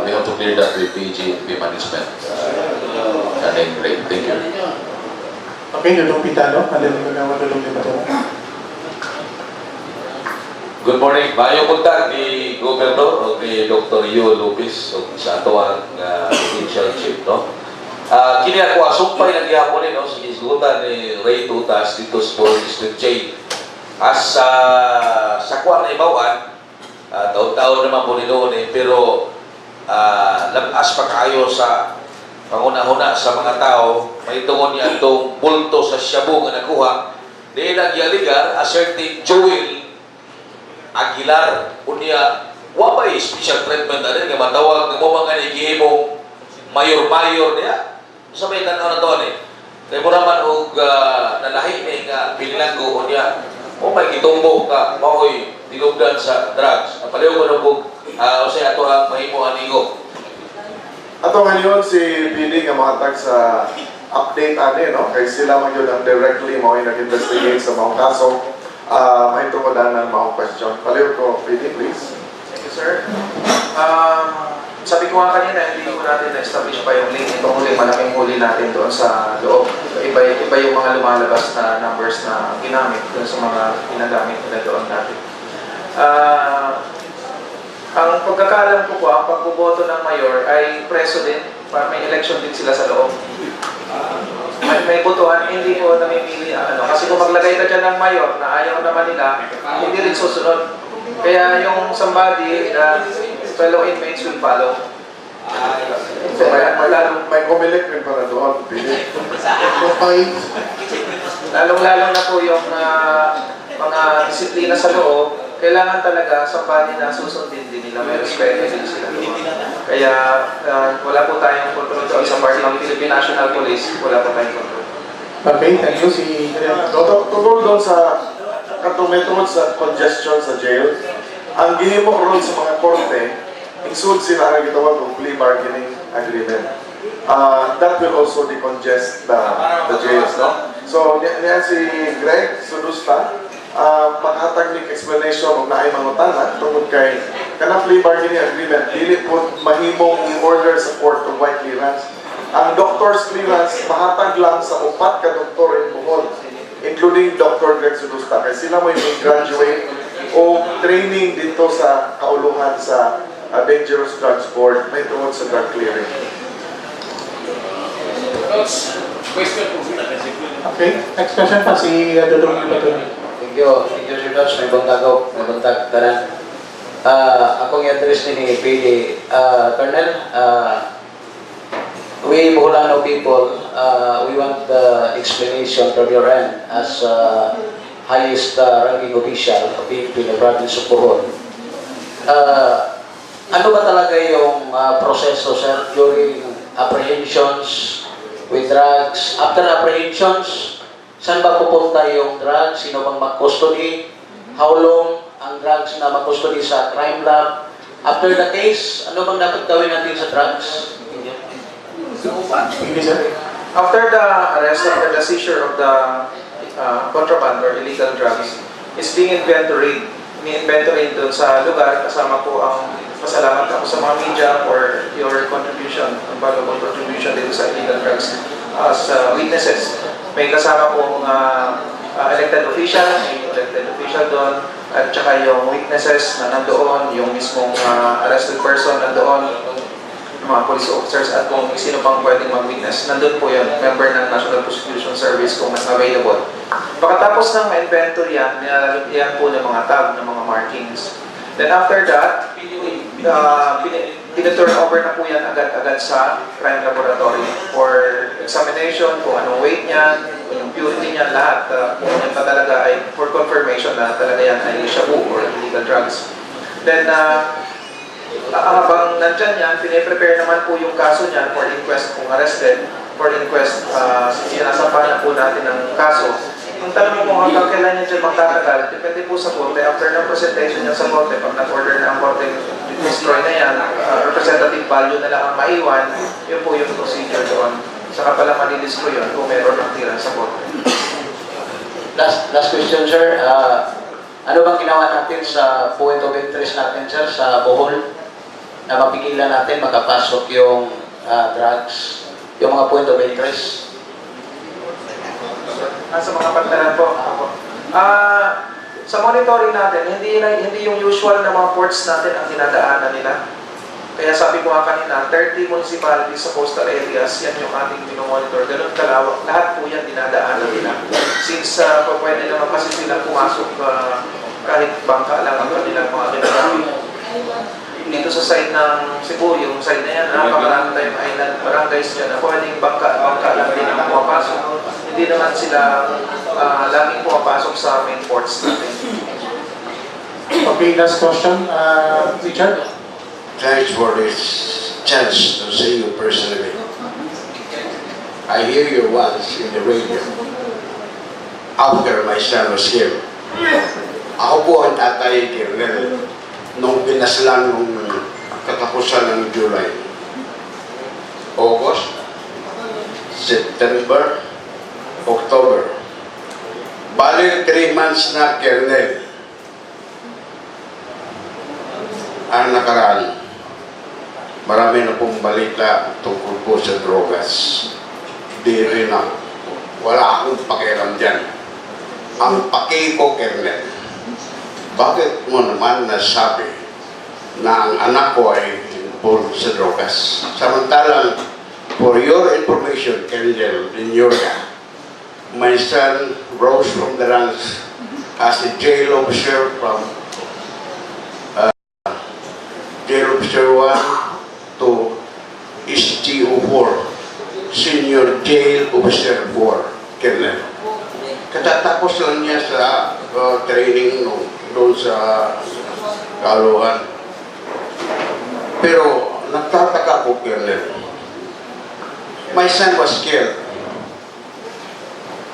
we have to clear that with PG management. And then, great. Thank you. Okay, Dudong Pitano. Alam mo na Dudong Pitano. Good morning. Mayong buntag ni Gobernador o ni Dr. Yo Lopez o sa atuang provincial chief, no? Kini ako asumpay na gihapon no sa gisgutan ni Ray Tutas dito sa Bohol District Jail. As sa kuwan na ibawan, taon-taon naman po ninoon pero labas pa kayo sa panguna-una sa mga tao, may tungon niya itong bulto sa shabu nga nakuha, di nagyaligar a certain Joel Aguilar, unya wapay special treatment na rin, nga matawag ng mga nagihimong mayor-mayor niya. Sabay tanaw na to kaya mo naman og nalahi na nga pinilanggo niya, may gitumbo ka, maoy tinugdan sa drugs. Napaliw ko na po, o siya ato ang mahimo anigo. Ato ngayon si PD nga mahatag sa update no? Kaya sila magyod ang directly mao'y nag-investigate sa mga kaso. May tukodan ng mga question. Paliw ko, PD, please. Thank you, sir. Sabi ko nga kanina, hindi ko natin na-establish pa yung link. Itong huli, malaking huli natin doon sa loob. Iba yung mga lumalabas na numbers na ginamit doon sa mga ginagamit nila doon natin. Ang pagkakalam ko ang pagboboto ng mayor ay preso din. May election din sila sa loob. May botohan, hindi ko namimili kasi kung maglagay ka dyan ng mayor na ayaw naman nila, hindi rin susunod. Kaya yung somebody, fellow inmates will follow. May kumilik rin para doon, PD. Lalong-lalo na po yung mga disiplina sa loob, kailangan talaga somebody na susundin din nila, may respeto din sila doon. Kaya wala po tayong control doon sa part ng Philippine National Police, wala po tayong control. Okay, thank you. Si Tungkol doon sa katong sa congestion sa jail, ang gihimo ron sa mga korte, insud sila ang gitawag ng plea bargaining agreement. That will also decongest the jails, no? So, niyan si Greg Sudusta, maghatag ng explanation kung naay mangutana tungkol kay kanang plea bargaining agreement, dili po mahimong i-order sa court of white clearance. Ang doctor's clearance, mahatag lang sa 4 ka doktor in Bohol, including Dr. Greg Sudusta. Kaya sila mo yung graduate o training dito sa kauluhan sa Dangerous Drugs Board, may tungkol sa drug clearing. Okay, next question pa si Dudong Pitano. Thank you, Sir Dodge. May buntag may buntag tanan. Akong address ni PD, Colonel, we Boholano people, we want the explanation from your end as highest ranking official of the province of Bohol. Ano ba talaga yung proseso, sir, during apprehensions with drugs? After apprehensions, saan ba pupunta yung drugs? Sino bang mag-custody? How long ang drugs na mag-custody sa crime lab? After the case, ano bang dapat gawin natin sa drugs? After the arrest, after the seizure of the contraband or illegal drugs, is being inventoried. Ini-inventory doon sa lugar. Kasama po ang pasalamat ako sa mga media for your contribution, ang valuable contribution dito sa illegal drugs as witnesses. May kasama pong elected official, doon, at saka yung witnesses na nandoon, yung mismong arrested person nandoon, yung mga police officers at kung sino pang pwedeng mag-witness. Nandun po yun, member ng National Prosecution Service kung mas available. Pagkatapos ng ma-inventory yan, nilalagyan po ng mga tag, ng mga markings. Then after that, tinaturn over na po yan agad-agad sa crime laboratory for examination, kung anong weight niyan, kung yung purity niyan, lahat. Kung yan pa talaga ay for confirmation na talaga yan ay shabu or illegal drugs. Then, habang nandyan yan, piniprepare naman po yung kaso niyan for inquest kung arrested, for inquest, sinasampahan na po natin ng kaso. Yung tanong mo kung hanggang kailan niya dyan magtatagal, depende po sa korte. After ng presentation niya sa korte, pag nag-order na ang korte, destroy na yan, representative value na lang ang maiwan, yun po yung procedure doon. Saka pala manidestroy yun kung meron ng tira sa korte. Last question, sir. Ano bang ginawa natin sa point of interest natin, sir, sa Bohol? Na mapigilan natin makapasok yung drugs, yung mga point of interest? Sa mga pantalan po. Sa monitoring natin, hindi yung usual na mga ports natin ang dinadaanan nila. Kaya sabi ko nga kanina, 30 municipalities sa coastal areas, yan yung ating minomonitor. Ganun kalawak. Lahat po yan dinadaanan nila. Since pwede naman kasi silang pumasok kahit bangka lang ang kanilang mga ginagamit. Dito sa side ng Cebu, yung side na yan, napakarami tayong island barangays dyan na pwedeng bangka lang din ang pumapasok. Hindi naman sila laging pumapasok sa main ports natin. Okay, last question, Richard. Thanks for this chance to see you personally. I hear you once in the radio after my son was killed. Ako po ang tatay Kernel nung pinaslan nung katapusan ng July, August, September, October. Bali 3 months na Kernel ang nakaraan. Marami na pong balita tungkol po sa drogas. Di rin na. Wala akong pakialam dyan. Ang paki ko, Kernel, bakit mo naman nasabi na ang anak ko ay involved sa drogas? Samantalang, for your information, Kernel, in Yorga, my son rose from the ranks as a jail officer from jail officer 1 to SGO4, Senior Jail Officer 4, Kernel. Katatapos lang niya sa training doon sa Kaluhan. Pero nagtataka ko, Kernel. My son was killed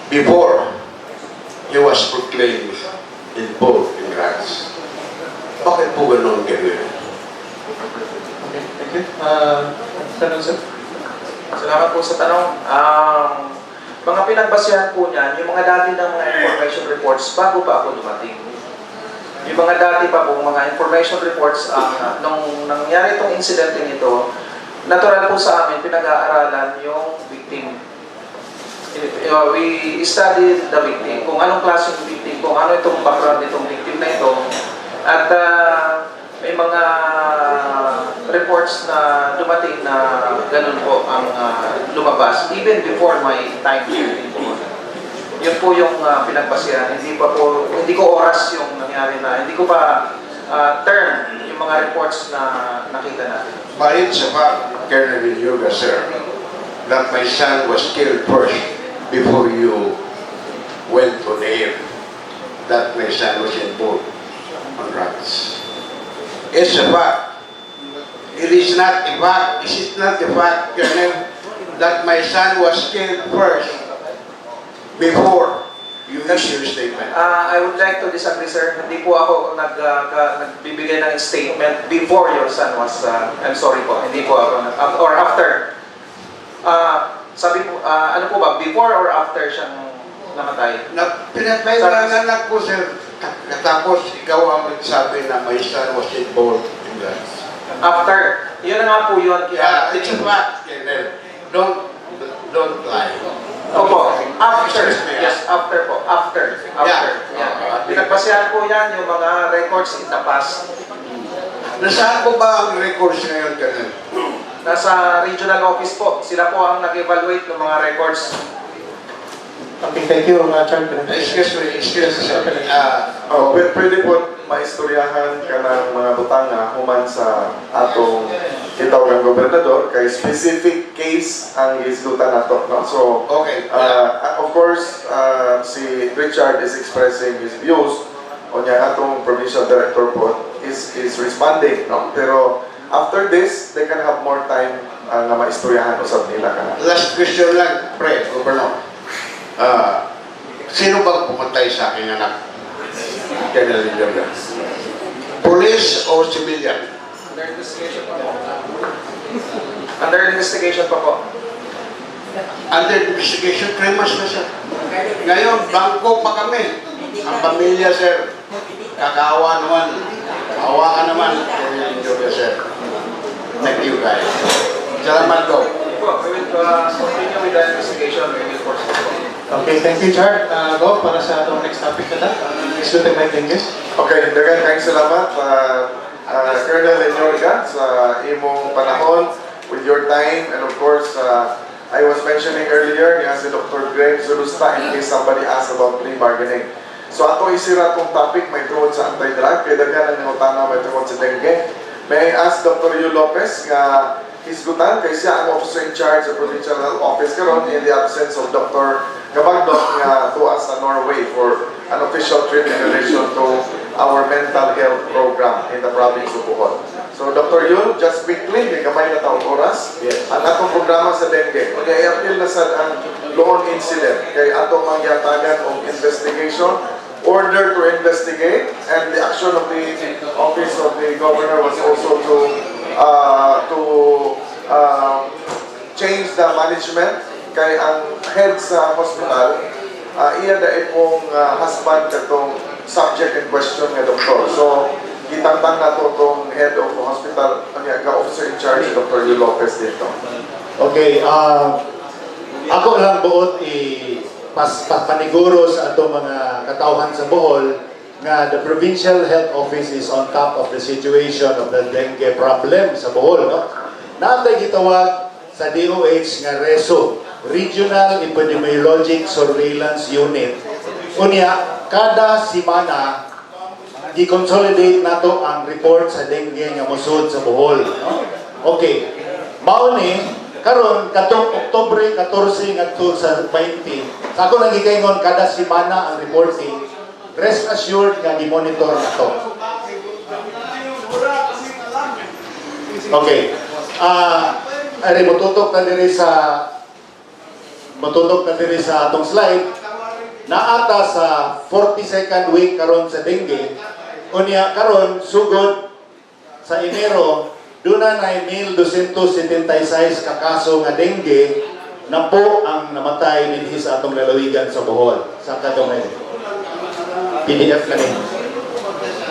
before he was proclaimed involved in drugs. Bakit po ganun, Kernel? Okay, thank you. Tanong, sir? Salamat po sa tanong. Mga pinagbasihan po niyan, yung mga dati ng mga information reports bago pa ako dumating. Yung mga dati pa po, mga information reports, nung nangyari itong incident nito, natural po sa amin, pinag-aaralan yung victim. We studied the victim, kung anong klaseng victim, kung ano itong background nitong victim na ito. At may mga reports na dumating na ganun po ang lumabas, even before my time here in Kgob. Yun po yung pinagbasihan. Hindi ko oras yung nangyari na, hindi ko pa term yung mga reports na nakita natin. But it's about Colonel Yoga, sir, that my son was killed first before you went to the air. That my son was involved on drugs. It's a fact. It is not a fact. Is it not a fact, Colonel, that my son was killed first before you issue your statement? I would like to disagree, sir. Hindi po ako nagbibigay ng statement before your son was, I'm sorry po, hindi po ako, or after. Sabi po, ano po ba, before or after siyang namatay? Pinatay ng anak ko, sir. Katapos, ikaw ang nagsabi na my son was involved in that. After. Yun na nga po yun. Yeah, it's a fact, Colonel. Don't lie. Opo, after. Excuse me, Yes, after po. After. Yeah. Pinagbasehan po yan yung mga records in the past. Nasaan po ba ang records ngayon, Colonel? Nasa regional office po. Sila po ang nag-evaluate ng mga records. Okay, thank you, Char. Excuse me, sir. Pwede po maistoryahan ka ng mga butanga human sa atong kitawag ng gobernador kay specific case ang isgutan nato, no? So, Okay. of course, si Richard is expressing his views o niya atong provincial director po is responding, no? Pero after this, they can have more time na maistoryahan usab nila ka. Last question lang, Pre, Governor. Sino bang pumatay sa aking anak? Colonel Villarga. Police o civilian? Under investigation pa po. Under investigation pa po. Under investigation, 3 months na siya. Ngayon, bangko pa kami. Ang pamilya, sir. Kakaawa naman. Awa ka naman. Sir. Thank you, guys. Salamat ko. We will continue with the investigation. We will pursue. Okay, thank you, Char. Go para sa atong next topic na next to my fingers. Okay, dagan kayong salamat Colonel Lenorga sa imong panahon with your time, and of course I was mentioning earlier nga si Dr. Greg Zulusta in case somebody asked about plea bargaining. So ato isira tong topic may tungod sa anti-drug, kaya dagan ang utana may tungod sa dengue. May I ask Dr. Yu Lopez nga hisgutan kay siya ang officer in charge sa provincial health office karon in the absence of Dr. Kgob nga to us sa Norway for an official trip in relation to our mental health program in the province of Bohol. So Dr. Yun, just quickly, may kamay na taong oras. Yes. Ang atong programa sa dengue, kung i-appeal na sa ang loan incident, kay atong mangyatagan of investigation, order to investigate, and the action of the office of the governor was also to change the management kay ang head sa hospital iya dahil pong husband katong subject in question nga doktor. So gitangtang nato tong head of the hospital ang officer in charge Dr. Yu Lopez dito. Okay, ako lang buot paniguro sa atong mga katawhan sa Bohol nga the provincial health office is on top of the situation of the dengue problem sa Bohol, no? Natay gitawag sa DOH nga RESO, Regional Epidemiologic Surveillance Unit. Unya, kada simana i-consolidate nato ang report sa dengue nga musud sa Bohol, no? Okay. Mao ni karon katong Oktubre 14 ngadto sa 20. Sa ako nang gikaingon kada simana ang reporting. Rest assured nga gi-monitor nato. Okay. Ari motutok na diri sa atong slide. Naata sa 42nd week karon sa dengue. Unya karon sugod sa Enero duna na 1,276 ka kaso nga dengue na po ang namatay dinhi sa atong lalawigan sa Bohol. Sa kagamay. PDF na ni.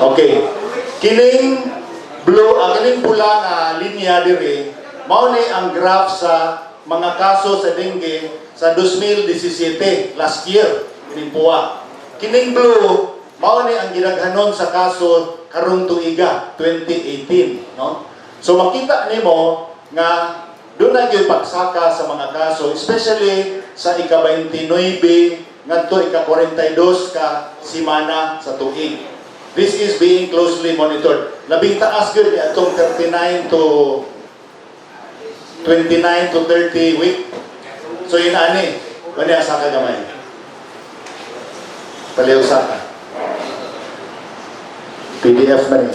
Okay. Kining blue, ang kining pula nga linya diri mao ni ang graph sa mga kaso sa dengue sa 2017 last year kining puwa. Kining blue mao ni ang gidaghanon sa kaso karong tuiga 2018, no? So makita nimo nga doon na gyud pagsaka sa mga kaso, especially sa ika-29 ngadto ika-42 ka simana sa tuig. This is being closely monitored. Labing taas gyud ni atong 29 to 30 week. So yun ani, wala sa kagamay. Paliw sa ka. PDF na rin.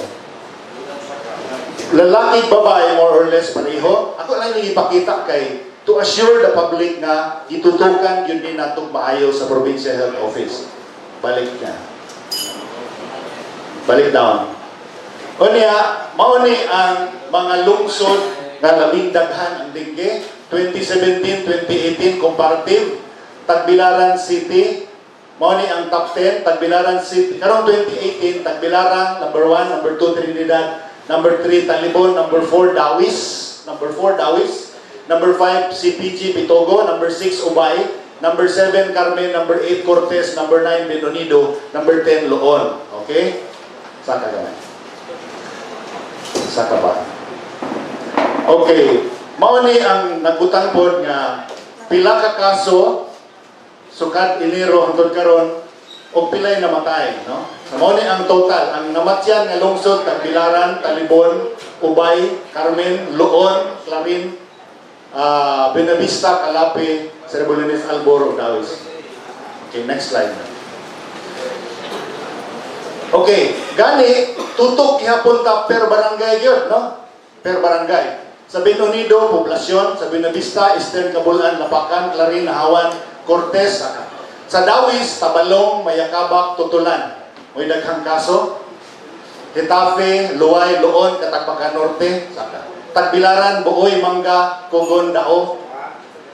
Lalaki, babae, more or less pareho. Ako lang yung ipakita kay to assure the public na itutukan yun din natong maayo sa Provincial Health Office. Balik na. Balik down. O niya, mauni ang mga lungsod nga labing daghan ang dengue. 2017-2018 comparative. Tagbilaran City, mao ni ang top 10 Tagbilaran City karong 2018 Tagbilaran number 1, number 2 Trinidad, number 3 Talibon, number 4 Dawis, number 5 CPG Pitogo, number 6 Ubay, number 7 Carmen, number 8 Cortez, number 9 Benonido, number 10 Loon. Okay? Saka gamay. Saka ba? Okay. Mao ni ang nagbutang pod nga pila ka kaso sukad Enero hangtod karon og pilay namatay, no? Mao ni ang total, ang namatyan nga lungsod Tagbilaran, Talibon, Ubay, Carmen, Loon, Clarin, Benavista, Calape, Cerebolinis, Albor, ug Dawis. Okay, next slide. Okay, gani tutok gihapon ta per barangay gyud, no? Per barangay. Sa Benonido, poblasyon, sa Benavista, Eastern Cabulan, Lapacan, Clarin, Nahawan, Cortez, saka. Sa Dawis, Tabalong, Mayakabak, Tutulan. May daghang kaso. Getafe, Luay, Loon, Katagbakan Norte, saka. Tagbilaran, Buoy, Mangga, Cogon, Dao.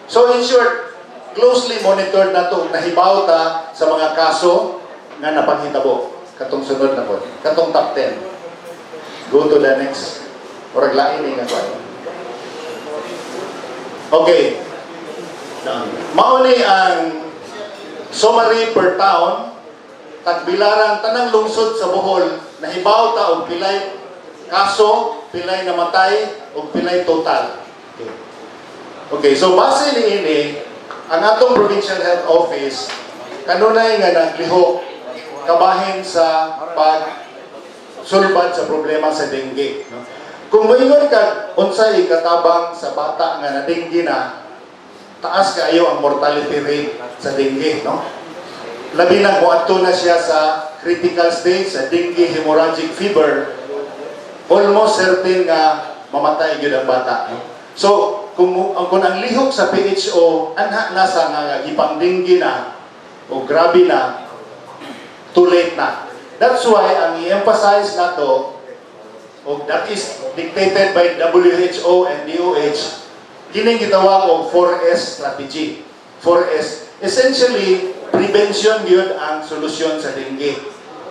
So in short, closely monitored na ito, nahibaw ta sa mga kaso nga napanghitabo. Katong sunod na po. Katong top 10. Go to the next. Orag lain nga po. Okay. Mauni ang summary per town. Tagbilaran, tanang lungsod sa Bohol, nahibaw ta og pilay kaso, pilay namatay, o pilay total. Okay, so base niini, ang atong Provincial Health Office, kanunay nga naglihok kabahin sa pagsulbad sa problema sa dengue. No? Kung moingon ka, unsay katabang sa bata nga na dengue na, taas kaayo ang mortality rate sa dengue. No? Labi na kung ato na siya sa critical stage, sa dengue hemorrhagic fever, almost certain nga mamatay gyud ang bata. No? So, kung ang lihok sa PHO, anha nasa nga ipang-dengue na, o grabe na, too late na. That's why, ang i-emphasize na to, o that is dictated by WHO and DOH, kining gitawag og 4S strategy. 4S. Essentially, prevention yun ang solusyon sa dengue.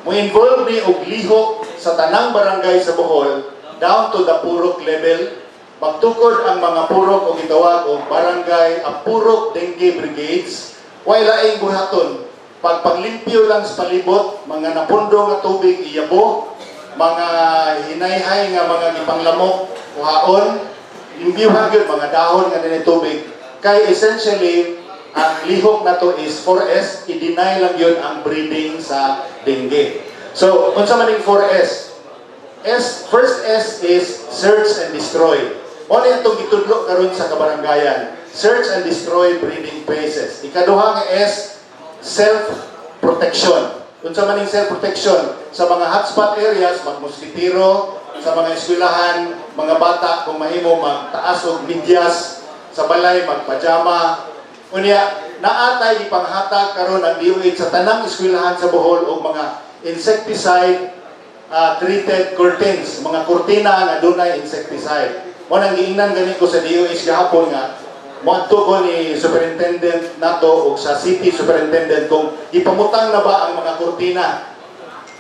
Mo-involve ni og lihok sa tanang barangay sa Bohol, down to the purok level. Magtukod ang mga purok o gitawag og barangay purok dengue brigades. Way laing buhaton. Pagpaglimpyo lang sa palibot, mga napundo nga tubig iyabo, mga hinayhay nga mga gipanglamok kuhaon, limpyuhan gyud mga dahon nga dinhi tubig. Kay essentially ang lihok na to is 4S, i-deny lang yun ang breeding sa dengue. So, unsa man ning 4S? First S is search and destroy. Mo ni atong gitudlo karon sa kabarangayan. Search and destroy breeding places. Ikaduha nga S, self-protection. Unsa man ning self-protection? Sa mga hotspot areas, magmoskitero, sa mga eskwelahan, mga bata, kung mahimo magtaas og medyas, sa balay, magpajama. Unya, naatay ipanghatag karon ang DOH sa tanang eskwelahan sa Bohol og mga insecticide treated curtains, mga kurtina nga dunay insecticide. Mo nang giingnan gani ko sa DOH gahapon nga moadto ko ni superintendent nato o sa city superintendent kung ipamutang na ba ang mga kurtina.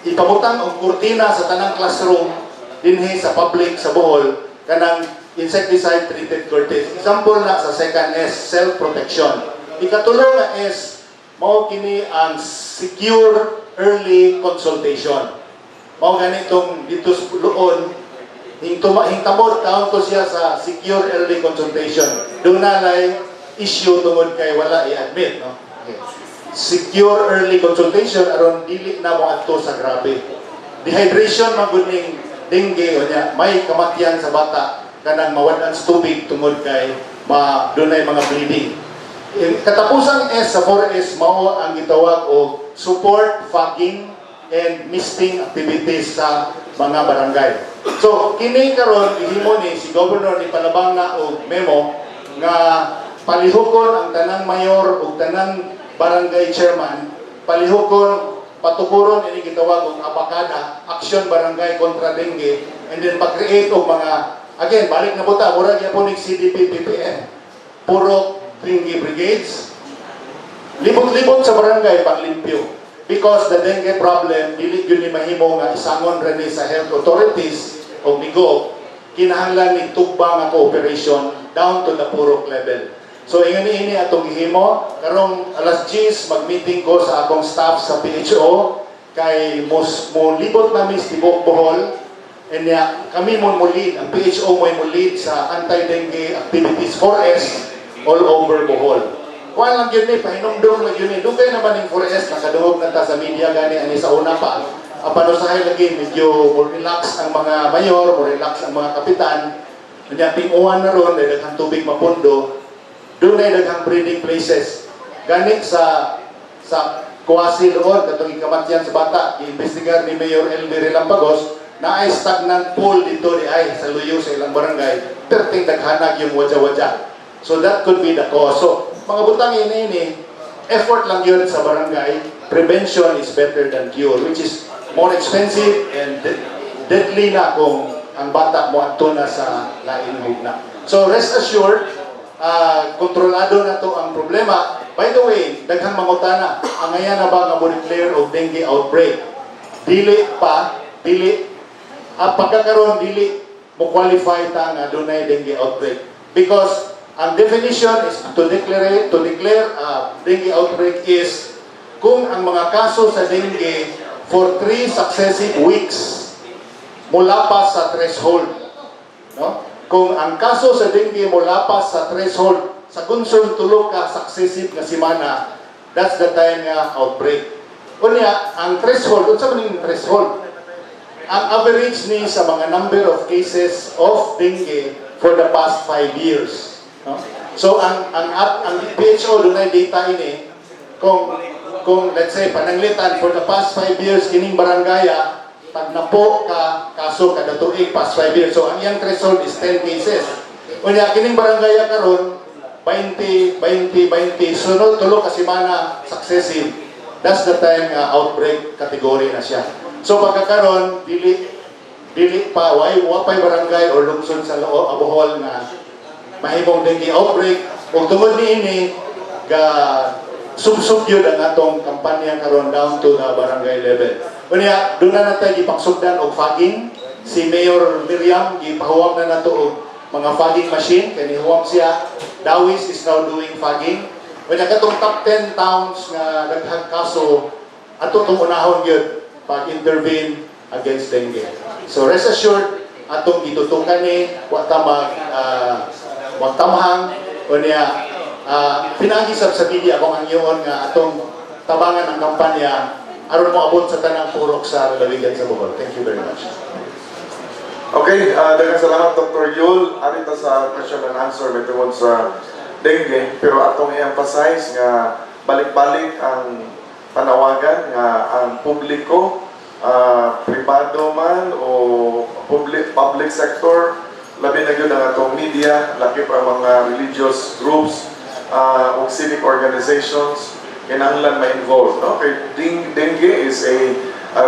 Ipamutang og kurtina sa tanang classroom dinhi sa public sa Bohol kanang insecticide treated curtains. Example na sa second S, self-protection. Ikatulo nga S, mao kini ang secure early consultation. Mao ganitong dito sa Loon, hingtamod taon to siya sa secure early consultation. Doon na lay issue tungod kay wala i-admit. No? Okay. Secure early consultation aron dili na mo adto sa grabe. Dehydration maguning dengue o niya, may kamatian sa bata kanang mawadan sa tubig tungod kay dunay mga bleeding. Katapusang S sa 4S mao ang gitawag og support fogging and misting activities sa mga barangay. So kini karon gihimo ni si Governor ni palabang na og memo nga palihukon ang tanang mayor ug tanang barangay chairman, palihukon patukuron ini gitawag og abakada, action barangay kontra dengue, and then pag-create og mga again balik na buta murag gyapon ni CDP PPN puro dengue brigades, libot-libot sa barangay paglimpyo. Because the dengue problem, dili yun ni mahimo nga isangon rin sa health authorities o Kgob, kinahanglan ni tugba nga cooperation down to the purok level. So ingon ini atong gihimo karong alas 10 mag-meeting ko sa akong staff sa PHO kay mo libot namin sa tibok Bohol and kami mo lead, ang PHO mo lead sa anti-dengue activities 4S all over Bohol. Kuha lang yun pahinumdum lang yun doon kayo naman yung 4S nakadungog na ta sa media gani ani sa una pa. Panusahay lagi medyo more relax ang mga mayor, more relax ang mga kapitan. Kanya tinguan na ron dahil daghang tubig mapundo. Doon ay daghang breeding places. Ganit sa Kuwasi doon, katong ikamatyan sa bata, i-investigar ni Mayor Elvire Lampagos, na ay stagnant pool dito di ay sa luyo sa ilang barangay, perting daghanag yung wadya-wadya. So that could be the cause. So, mga butang ini, effort lang yun sa barangay. Prevention is better than cure, which is more expensive and deadly na kung ang bata mo ato na sa laing hugna. So rest assured, kontrolado na to ang problema. By the way, daghang mangutana, ang ngayon na ba nga mo declare of dengue outbreak? Dili. Pagkakaroon, dili mo qualify ta nga dunay dengue outbreak. Because ang definition is to declare dengue outbreak is kung ang mga kaso sa dengue for 3 successive weeks mula pa sa threshold. No? Kung ang kaso sa dengue mula pa sa threshold sa konsum tulo ka successive nga semana, that's the time nga outbreak. Unya, ang threshold, unsa man yung threshold? Ang average ni sa mga number of cases of dengue for the past 5 years. No? So ang PHO dunay data ini kung let's say pananglitan for the past 5 years kining barangaya pag napo ka kaso kada tuig past 5 years. So ang iyang threshold is 10 cases. Unya kining barangaya karon 20, sunod tulo ka semana successive. That's the time outbreak category na siya. So pagkakaroon dili pa wapay barangay or lungsod sa Bohol na mahimong dengue outbreak ug tungod niini ga sub-sub yun ang atong kampanya karon down to the barangay level. Unya doon na natin gipangsugdan og fogging. Si Mayor Miriam gipahuwam na nato og mga fogging machine kay nihuwam siya. Dawis is now doing fogging. Unya katong top 10 towns nga daghang kaso ato tong unahon gyud pag-intervene against dengue. So rest assured atong gitutukan ni wa ta magtamhang unya pinagisab sa media akong ang iyon nga atong tabangan ang kampanya aron mo abot sa tanang purok sa lalawigan sa Bohol. Thank you very much. Okay, daghang salamat Dr. Yul. Arita sa question and answer may tungod sa dengue, pero atong i-emphasize nga balik-balik ang panawagan nga ang publiko, pribado man o public sector, labi na yun ang atong media, laki pa mga religious groups o civic organizations, kinahanglan ma-involve. No? Kay dengue is a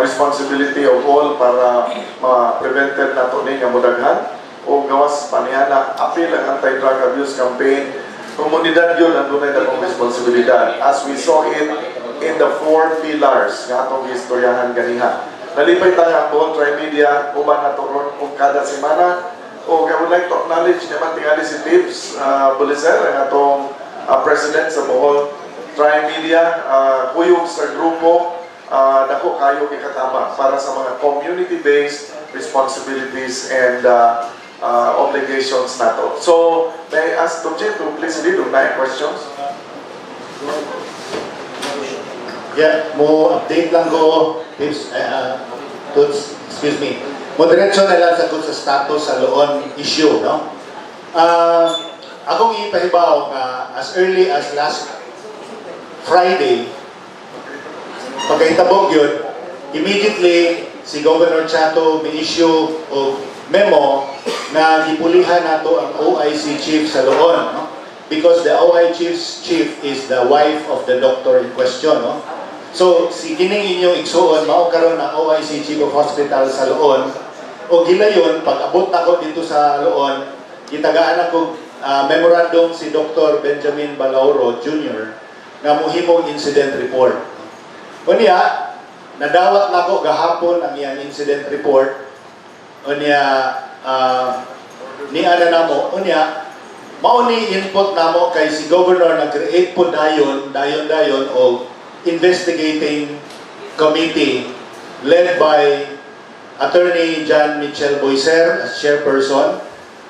responsibility of all para ma-prevented nato ni nga mudaghan o gawas paniyana apil ang anti-drug abuse campaign. Komunidad yun ang dunay dakong responsibilidad as we saw it in the 4 pillars nga atong istoryahan ganiha. Nalipay tayo ang Bohol Tri-Media uban na turon o kada semana o I would like to acknowledge naman tingali si Tips Buliser ang atong president sa Bohol Tri-Media, kuyog sa grupo dako kayo ikatama para sa mga community-based responsibilities and obligations nato. So, may I ask Tokje to please lead on 9 questions? Yeah, mo update lang ko tips, excuse me. Moderation na lang sa status sa loon issue, no? Akong ipahibaw nga as early as last Friday, pagkaitabog yun, immediately si Governor Chato may issue o memo na gipulihan nato ang OIC chief sa Loon, no? Because the OIC chief is the wife of the doctor in question, no? So si kining inyong igsuon mao karon ang OIC chief of hospital sa Loon o gilayon pag abot nako dito sa Loon gitagaan ako memorandum si Dr. Benjamin Balauro Jr. nga mohimong incident report. Unya, nadawat nako gahapon ang iyang incident report. Unya, ni ana namo, unya, mao ni input namo kay si Governor nag-create po dayon o investigating committee led by Attorney John Mitchell Boyser as chairperson,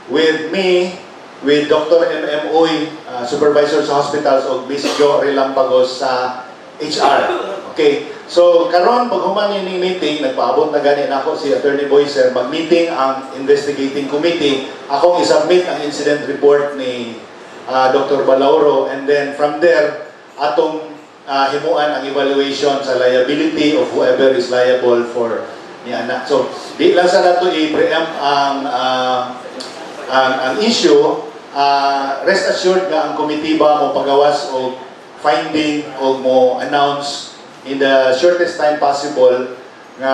with me, with Dr. M.M. Uy, supervisor sa hospitals, o Miss Jo Relampagos sa HR. Okay, so karon pag human ini meeting, nagpaabot na gani nako si Attorney Boyser, mag-meeting ang investigating committee, akong isubmit ang incident report ni Dr. Balauro, and then from there, atong himuan ang evaluation sa liability of whoever is liable for ni anak. So, di lang sa nato i-preempt ang issue. Rest assured nga ang komitiba mo pagawas o finding o mo announce in the shortest time possible nga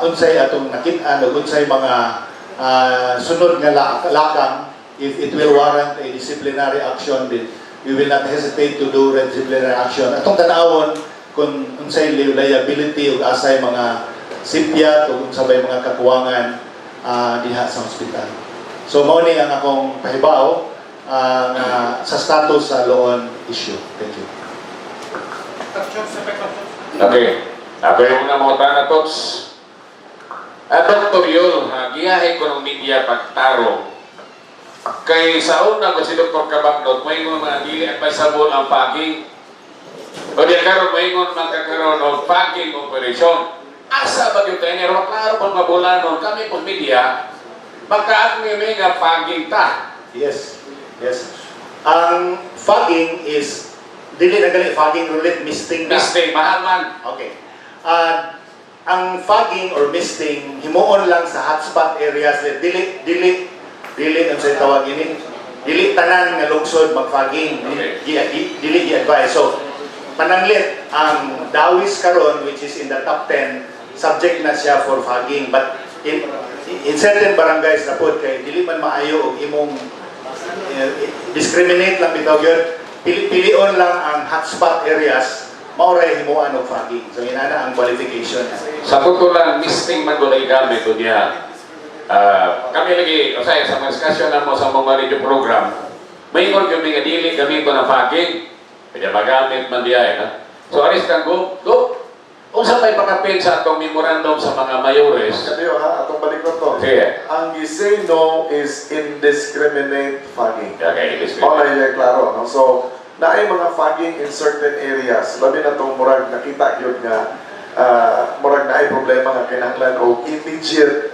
unsay atong nakit-an o unsay mga sunod nga lakang. If it will warrant a disciplinary action, we will not hesitate to do disciplinary action. Atong tanawon kung unsay liability o asay mga sipyat o sabay mga kakuwangan diha sa hospital. So mao ni ang akong pahibaw sa status sa loan issue. Thank you. Okay. Ako yung mga mga tanatots. Dr. Yul, giyahe ko ng media pagtarong. Kay sa una ko si Dr. Kgob, may mga dili advisable ang packing. O di karon may magkakaroon ng packing operation. Asa ba yung tenero? Klaro pang mabulanon kami po media, magkaakmi may nga fogging ta. Yes, yes. Ang fogging is, dili na gali fogging roulette, misting na. Misting, mahal man. Okay. Ang fogging or misting, himuon lang sa hotspot areas, dili ang sa tawag ini, dili tanan nga lungsod mag-fogging, dili i-advise. So, pananglit, ang Dawis karon, which is in the top 10, subject na siya for fogging, but in certain barangays na po kay dili man maayo og imong discriminate lang bitaw gyud, pilion lang ang hotspot areas, mauray himuan og fogging. So inana ang qualification. Sa punto lang misting man gulay gamit o diha. Kami lagi sa mga discussion na mo sa mga radio program, may ingon kami nga dili gamit ko ng fogging, kaya magamit man diha. So aris kang Kgob, unsa may pakapin sa atong memorandum sa mga mayores? Kadiyo ha, atong balik ko to. Sige. Ang say no is indiscriminate fogging. Okay, indiscriminate. Okay, klaro. No? So, naay mga fogging in certain areas. Labi na itong murag nakita yun nga murag naay problema nga kinahanglan o immediate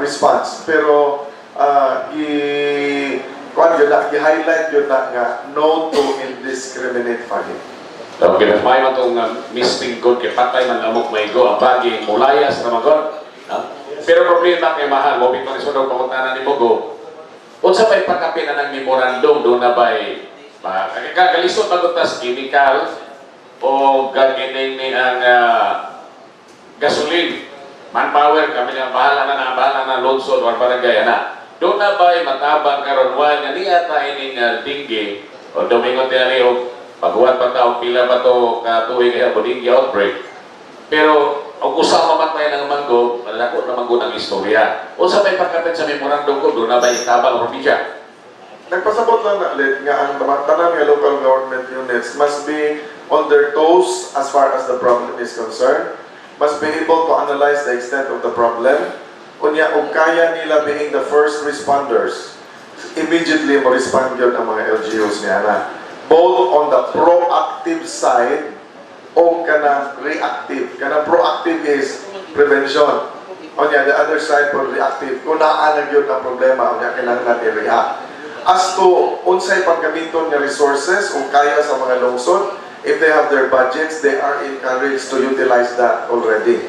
response. Pero i-highlight yun na nga no to indiscriminate fogging. So, kinasmay man itong misting good, kaya patay man amok may go, ang bagay, mulayas na magod. Pero problema kay mahal, mo pito ni sunod pangutanan ni Mogo, unsa pa'y pagkapin na ng memorandum, doon na ba'y, kagalisod magutas, chemical, o gagining ni ang gasoline, manpower, kami na bahala na lungsod, or barangay, doon na ba'y matabang karon wal nga niya tayo ning tinggi, o domingo tiyari, o paghuwat pa tao, pila pa to katuwing kaya boding outbreak. Pero, ang usap mamatay ng manggo, malako na manggo ng istorya. O sa may pagkapit sa memorandum ko, doon na ba itabang probinsya? Nagpasabot lang na ulit nga ang tanan nga local government units must be on their toes as far as the problem is concerned. Must be able to analyze the extent of the problem. Unya, kung kaya nila being the first responders, immediately mo respond yun ang mga LGUs niya na. Both on the proactive side o kana reactive. Kana proactive is prevention. On the other side for reactive, kung naan yun ang problema, unya kailangan i-react. As to unsay paggamiton nga resources o kaya sa mga lungsod, if they have their budgets, they are encouraged to utilize that already.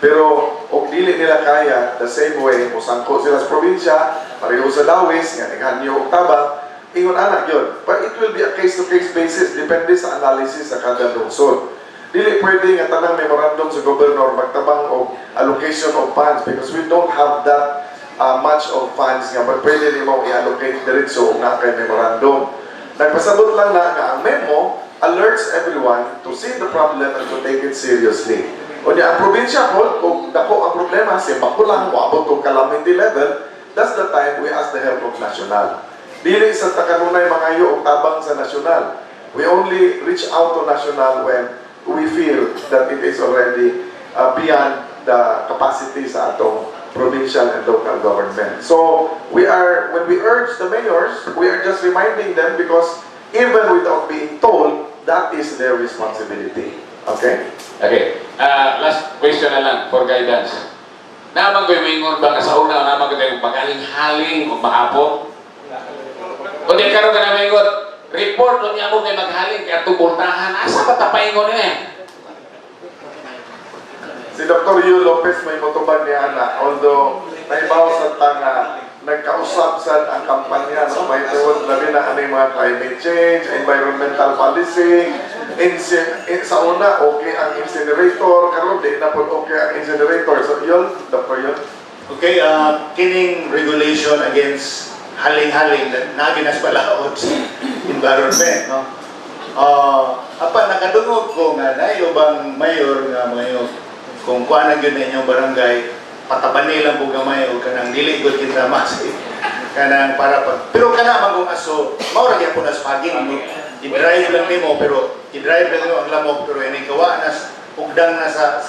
Pero kung dili nila kaya, the same way, kung sangko sila sa probinsya, pareho sa Dawis, nga naghanyo og tabang, ingon anak yun. But it will be a case-to-case basis, depende sa analysis sa kada lungsod. Dili pwede nga tanang memorandum sa gobernador magtabang o allocation of funds because we don't have that much of funds nga pwede nimo i-allocate diretso og na kay memorandum. Nagpasabot lang na nga ang memo alerts everyone to see the problem and to take it seriously. Unya, ang probinsya po, kung dako ang problema, simba ko lang, waabot kong calamity level, that's the time we ask the help of national. Dili sa takanunay mga iyo o tabang sa national. We only reach out to national when we feel that it is already beyond the capacity sa atong provincial and local government. So, when we urge the mayors, we are just reminding them because even without being told, that is their responsibility. Okay? Okay. Last question na lang for guidance. Naman ko yung mingon ba sa una, naman ko yung magaling-haling o maapong? O di karoon ka na mingon, report o niya mo kayo maghaling kaya tubultahan. Asa ba tapaingon niya? Si Dr. Yu Lopez may motubag niya na, although naibaw sa tanga, nagkausap sa ang kampanya, no? May tawag labi na ano yung mga climate change, environmental policy, sa una, okay ang incinerator, karon di na po okay ang incinerator. So yun, Dr. Yun. Okay, kining regulation against haling-haling na ginas palaot sa environment, no? Apa nakadungog ko nga na ubang mayor nga mayor kung kuan gyud na inyong barangay patabani lang po gamay o kanang dili gud kita mas kanang para pag pero kana man kung aso mao ra gyud po nas paging i-drive lang nimo pero i-drive lang nimo ang lamok pero ini kawa nas ugdang na sa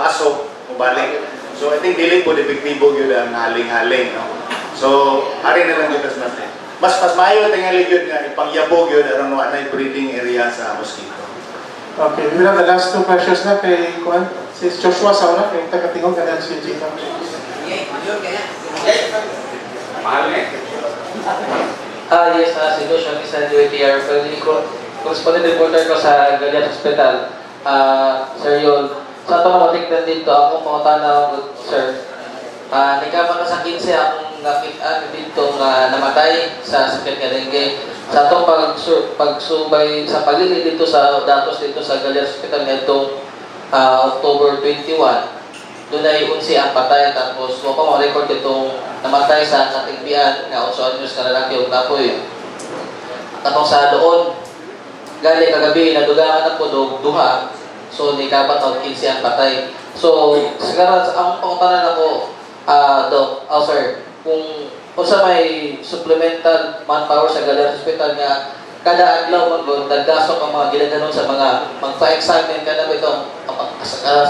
aso mubalik. So I think dili po epektibo gyud ang haling-haling, no? So ari na lang gyud mas mayo tingali gyud nga ipangyabo gyud aron wa na breeding area sa mosquito. Okay, we have the last two questions na kay Juan. Si Joshua Sauna, kay Tagatingog, and then si Gita. Mahal eh. Yes, si Joshua, isa UATR. Correspondent reporter ko sa Galian Hospital. Sir Yul, sa ito na matignan dito, ako pangutana ko, sir. Nagkaman na sa 15 akong nakitaan dito nga namatay sa sakit nga dengue. Sa itong pagsubay sa paligid dito sa datos dito sa Galian Hospital nito October 21, doon ay 11 ang patay. Tapos kung pa record itong namatay sa katigbian nga 8 anyos ka lalaki o kapoy. Tapos sa doon, gali kagabi, nadugangan na po duha. So, nikapat ang 15 ang patay. So, sigara, ang pangutanan ako, Doc, sir, kung sa may supplemental manpower sa Galian Hospital nga, kada adlaw magod nagdasok ang mga ginaganon sa mga magpa-examine kada ba itong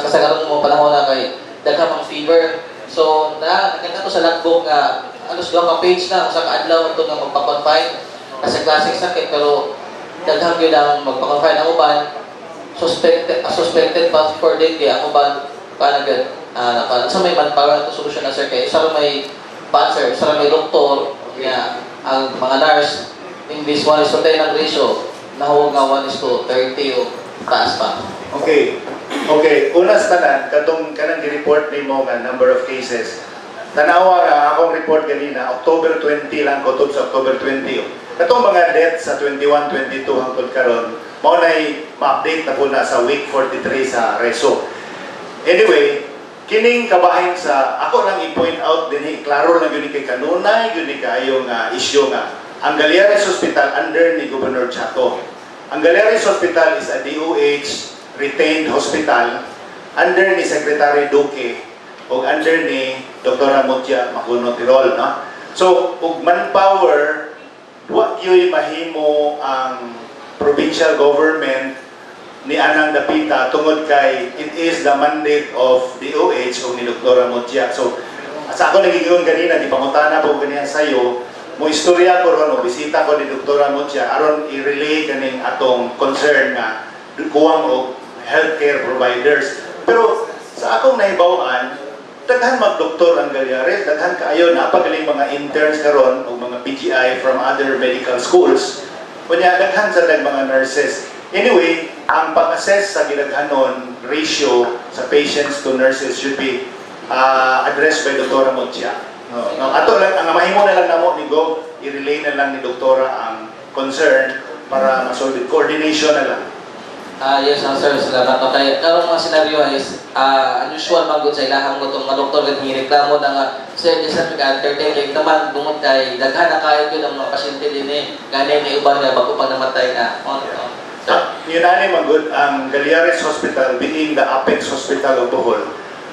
kasagaran mo panahon na kay daghang fever. So, nagkanta to sa logbook nga ano sa page na sa kaadlaw ito nga magpa-confine sa klaseng sakit pero daghang yun ang magpa-confine ang uban suspected pa for dengue ang uban panagad sa may manpower na solusyon na sir kay isa may cancer, isa may doktor nga ang mga nurse in this 1:10 ang ratio nahuwag nga 1:30 o taas pa. Okay. Una sa tanan, kanang gi-report nimo nga number of cases. Tanawa nga akong report ganina, October 20 lang kutod sa October 20. Katong mga deaths sa 21, 22 hangtod karon, mao nay ma-update na po na sa week 43 sa reso. Anyway, kining kabahin sa ako lang i-point out dinhi, klaro lang gyud kay kanunay, gyud kayo nga issue nga ang Galiares Hospital under ni Governor Chato. Ang Galiares Hospital is a DOH retained hospital under ni Secretary Duque o under ni Dr. Mutya Macuno Tirol, no? So, ug manpower, wa gyoy mahimo ang provincial government ni anang dapita tungod kay it is the mandate of DOH o ni Dr. Mutya. So, sa ako nagigiyon ganina, di pangutana po ganyan sa'yo, mo istorya ko ron, o bisita ko ni Dr. Mutya, aron i-relay kaning atong concern nga kuwang o healthcare providers. Pero sa akong nahibawan, daghan mag-doktor ang Galiares, daghan kaayo napagaling mga interns karon o mga PGI from other medical schools. Kunya daghan sa mga nurses. Anyway, ang pag-assess sa gidaghanon ratio sa patients to nurses should be addressed by Dr. Mutya. No, ato lang ang mahimo na lang namo ni Kgob, i-relay na lang ni doktora ang concern para ma-solve coordination na lang. Yes, sir, salamat. Okay, karong mga senaryo is unusual magud sa ilahang mo itong mga doktor at reklamo na nga sir, di sa mag-entertain like naman bungod kay daghan na kayo yun ang mga pasyente din ganyan na iba nga bago pag namatay na. yun ani magud ang Galiares Hospital being the apex hospital of Bohol.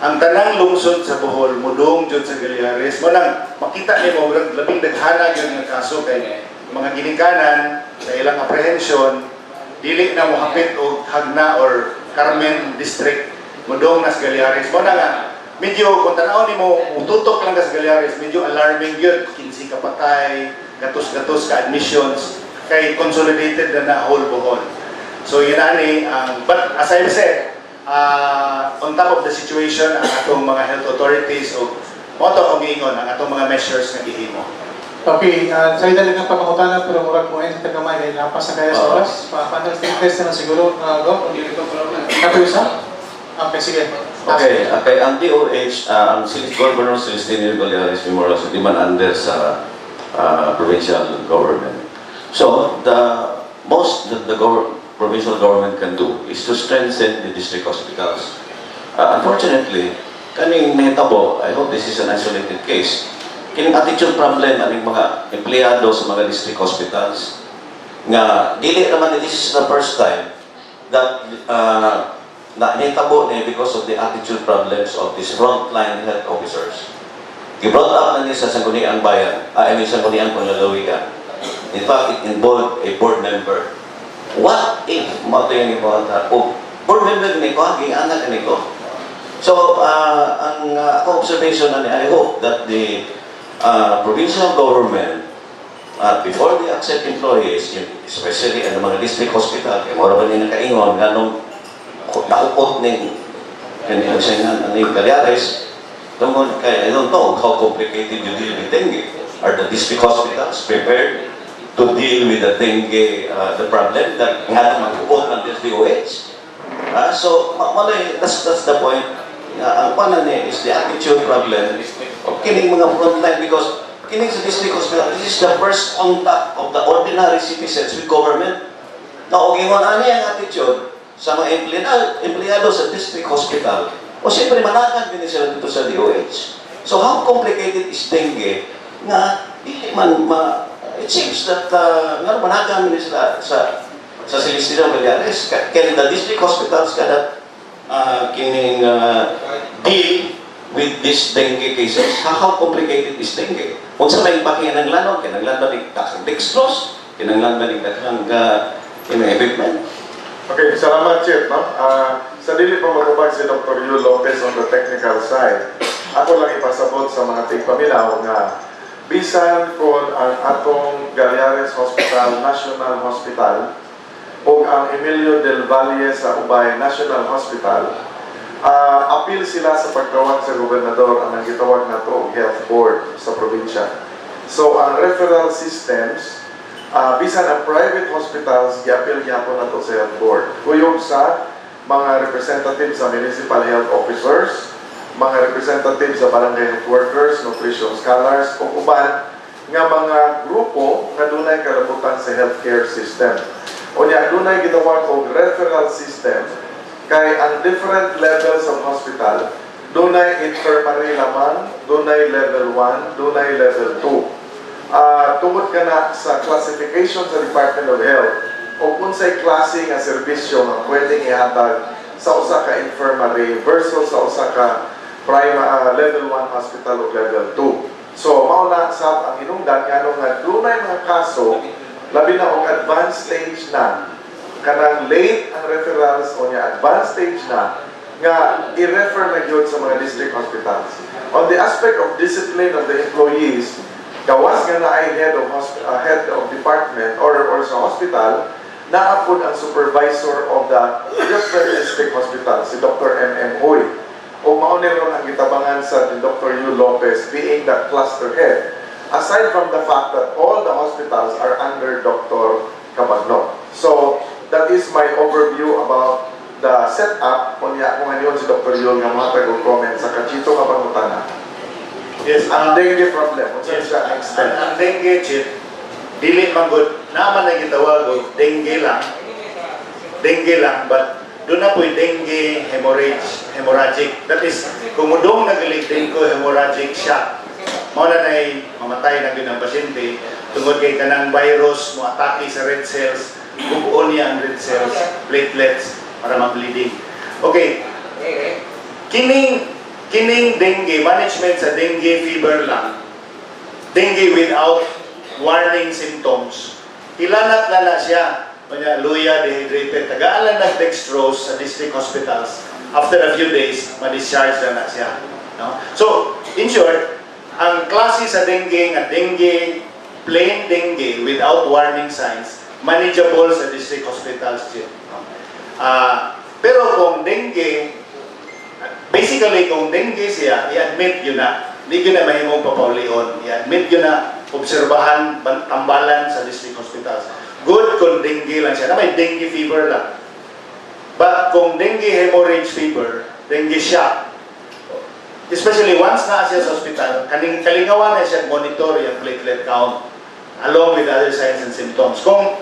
Ang tanang lungsod sa Bohol mudong jud sa Galiares. Mo lang makita nimo labing daghana gyud nga kaso kay mga ginikanan sa ilang apprehension dili na mohapit og Hagna or Carmen district mudong nas Galiares. Mo na nga medyo kung tanaw nimo mututok lang sa Galiares, medyo alarming gyud 15 ka patay, gatos-gatos ka admissions kay consolidated na whole Bohol. So yun ani, but as I said, on top of the situation, ang atong mga health authorities o moto kong giingon, ang atong mga measures na gihimo. Okay, sa idalagang pagkakutanan pero murag mo ay tagamay dahil napas na kaya sa oras. Panel test na siguro, Kgob, kung dito Kapuisa? Okay, sige. Okay, ang DOH, ang Governor Celestino Galeares Memorial, di man under sa provincial government. So, the provincial government can do is to strengthen the district hospitals. Unfortunately, kaning nahitabo, I hope this is an isolated case, kining attitude problem aning mga empleyado sa mga district hospitals nga dili naman this is the first time that na nahitabo ni because of the attitude problems of these frontline health officers. Gibrought up na niya sa Sangguniang Bayan, Sangguniang Panlalawigan. In fact, it involved a board member. What if mo ito yung ipawantar? Board member ni ko, haging anak ni ko. So, ang observation na niya, I hope that the provincial government, before they accept employees, especially ang mga district hospital, kaya mara ba nila kaingon, ganong naupot ng Galiares, tungkol kaya I don't know how complicated you deal with dengue. Are the district hospitals prepared to deal with the dengue, the problem that nga naman upot ng DOH? So, that's the point. Ang panan is the attitude problem of kining mga frontline because kining sa district hospital, this is the first contact of the ordinary citizens with government. Naugingon ani ang attitude sa mga empleyado sa district hospital. O siyempre manakan din sila dito sa DOH. So how complicated is dengue nga it seems that nga manakan din sila sa Celestino Galeares. Can the district hospitals cannot deal with these dengue cases? How complicated is dengue? Kung sa may pakiyan ng lanon, kinanglan ba ng takang dextrose, kinanglan ba ng takang equipment? Okay, salamat, Chief. No? Sa dili pa magubag si Dr. Yu Lopez on the technical side, ako lang ipasabot sa mga tigpaminaw nga bisan kung ang atong Galiares Hospital, National Hospital, o ang Emilio del Valle sa Ubay National Hospital, appeal sila sa pagtawag sa gobernador ang gitawag na to health board sa probinsya. So, ang referral systems, bisan ang private hospitals, i-appeal niya po na to sa health board. Kuyog sa mga representatives sa municipal health officers, mga representatives sa barangay health workers, nutrition scholars, o uban nga mga grupo nga dunay kalabutan sa healthcare system. O niya, dunay gitawag og referral system kay ang different levels of hospital, dunay infirmary lamang, dunay level 1, dunay level 2. Tungod ka na sa classification sa Department of Health o unsay klase nga serbisyo nga pwedeng ihatag sa usa ka infirmary versus sa usa ka level 1 hospital o level 2. So, mauna sa ang hinungdan nganong nga dunay mga kaso labi na og advanced stage na kanang late ang referrals o niya advanced stage na nga i-refer na gyud sa mga district hospitals. On the aspect of discipline of the employees, gawas nga na ay head of department or sa hospital, naapod ang supervisor of the different district hospitals, si Dr. M.M. Huy. O maunir ron ang gitabangan sa Dr. Yu Lopez being the cluster head, aside from the fact that all the hospitals are under Dr. Cabagno. So, that is my overview about the setup. Kung ngayon si Dr. Yu nga matag og comment sa kachito nga pangutana. Yes, ang dengue problem. Yes, ang dengue, Chief, dili manggod naman na gitawag og dengue lang, but doon na po'y dengue hemorrhagic. That is, kumudong nagalig dengue hemorrhagic shock. Mao na na'y mamatay na yun ang pasyente tungod kay kanang virus mo atake sa red cells bubuo niya ang red cells, platelets, para mag-bleeding. Okay. Kining dengue, management sa dengue fever lang, dengue without warning symptoms, ilanat na siya. Kanya, luya, dehydrated, tagaalan ng dextrose sa district hospitals. After a few days, ma-discharge na siya. No? So, in short, ang klase sa dengue, nga dengue, plain dengue without warning signs, manageable sa district hospitals. No? Pero kung dengue, basically kung dengue siya, i-admit yun na. Hindi yun na mahimong papaulion. I-admit yun na, obserbahan, tambalan sa district hospitals. Good kung dengue lang siya, na may dengue fever lang. But kung dengue hemorrhage fever, dengue shock, especially once na siya sa hospital, kalingawan na siya monitor yung platelet count along with other signs and symptoms. Kung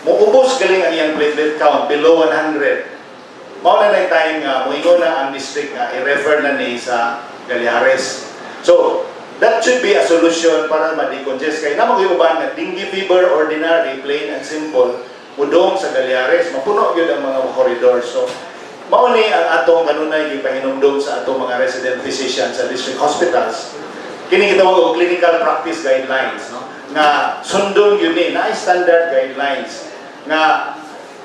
muubos galing ang iyang platelet count below 100, mao na yung time nga, muingon na ang district nga, i-refer na ni sa Galiares. So, that should be a solution para ma-decongest. Kaya na mag-iuban nga, dengue fever, ordinary, plain and simple, udong sa Galiares, mapuno yun ang mga corridors. So, mauni ang atong kanunay gipahinumdum sa atong mga resident physicians sa district hospitals. Kini gitawag og clinical practice guidelines, no? Nga sundon yun na standard guidelines nga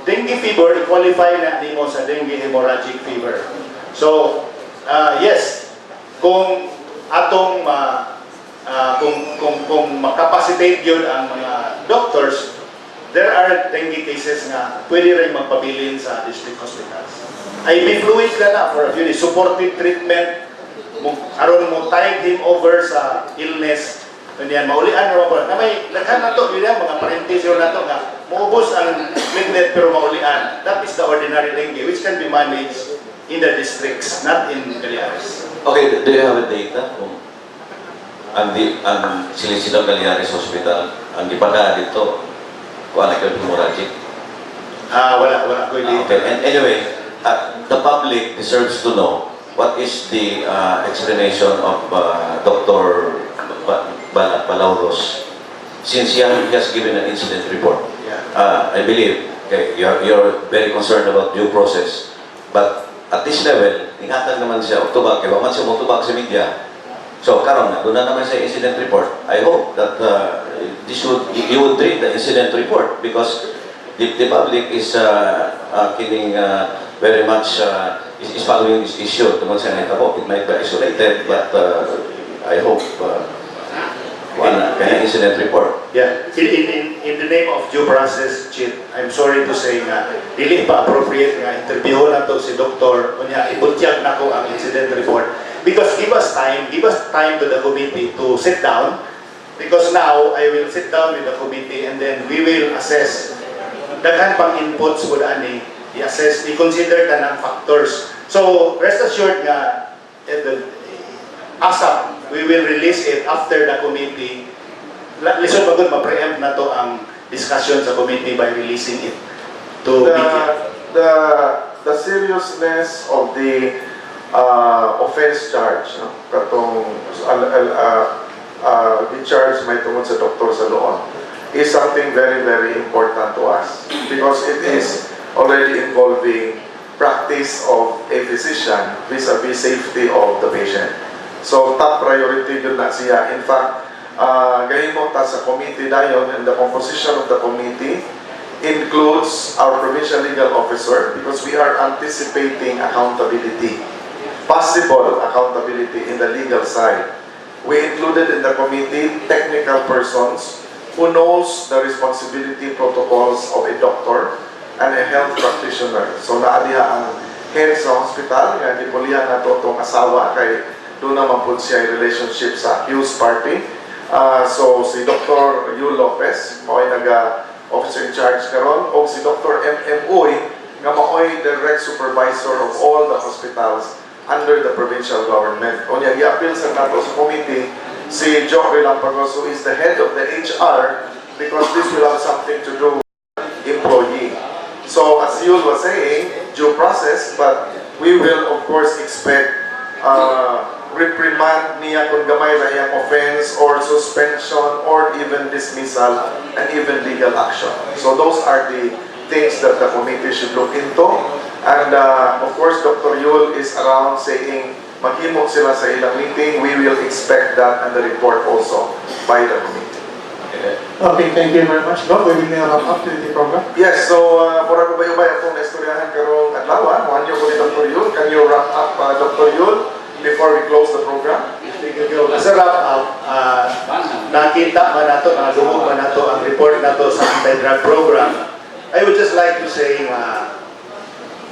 dengue fever i-qualify na nimo sa dengue hemorrhagic fever. So, yes, kung atong kung makapacitate yun ang mga doctors, there are dengue cases nga pwede rin magpabilin sa district hospitals. IV fluids na for a few days, supportive treatment, aron mo tide him over sa illness, kanyan maulian mo pa na may laghan na to, yun yan, mga parenthesis na to nga maubos ang platelet pero maulian. That is the ordinary dengue which can be managed in the districts, not in Galiares. Okay, do you have a data kung ang Silesido Galiares Hospital, ang ipaga dito, kung ano yung hemorrhagic? Wala ko yung data. Okay, and anyway, the public deserves to know what is the explanation of Dr. Balauros, since he has given an incident report. I believe you're very concerned about due process, but at this level, ingatan naman siya, tubag, kaya man siya mutubag sa media. So, karon na, doon na naman sa incident report. I hope that you would read the incident report because the public is very much is following this issue. Tungkol sa nito, it might be isolated, but I hope kaya incident report. Yeah, in the name of due process, Chief, I'm sorry to say nga, dili pa appropriate nga interview na to si Doktor, kunya ibutyag na ko ang incident report. Because give us time to the committee to sit down, because now I will sit down with the committee and then we will assess daghan pang inputs po ani, i-assess, i-consider ka ng factors. So, rest assured nga, ASAP, we will release it after the committee. Listen pagod, ma-preempt na to ang discussion sa committee by releasing it to media. The seriousness of the offense charge, no? Katong the charge may tungod sa doktor sa loon, is something very, very important to us because it is already involving practice of a physician vis-a-vis safety of the patient. So, top priority yun na siya. In fact, gahimot ta sa committee dayon, and the composition of the committee includes our provincial legal officer because we are anticipating accountability, possible accountability in the legal side. We included in the committee technical persons who knows the responsibility protocols of a doctor and a health practitioner. So naadiha ang head sa hospital, nga gipulihan na to itong asawa kay doon naman po siya relationship sa accused party. So si Dr. Yul Lopez, mao'y nag-officer in charge karon, o si Dr. M.M. Uy, nga mao'y direct supervisor of all the hospitals under the provincial government. O niya, i-appeal sa nato sa committee si Joe Relampagos, who is the head of the HR, because this will have something to do with employee. So as Yul was saying, due process, but we will of course expect reprimand niya kung gamay na iyang offense or suspension or even dismissal and even legal action. So those are the things that the committee should look into. And of course, Dr. Yul is around saying, maghimok sila sa ilang meeting. We will expect that and the report also by the committee. Okay, thank you very much. No, we will wrap up the program. Yes, so mura ko ubay-ubay akong naistoryahan karong adlaw. Muhanyo ko ni Dr. Yul. Can you wrap up, Dr. Yul, before we close the program? As a wrap up, nakita man nato, nadungog man nato ang report nato sa anti-drug program. I would just like to say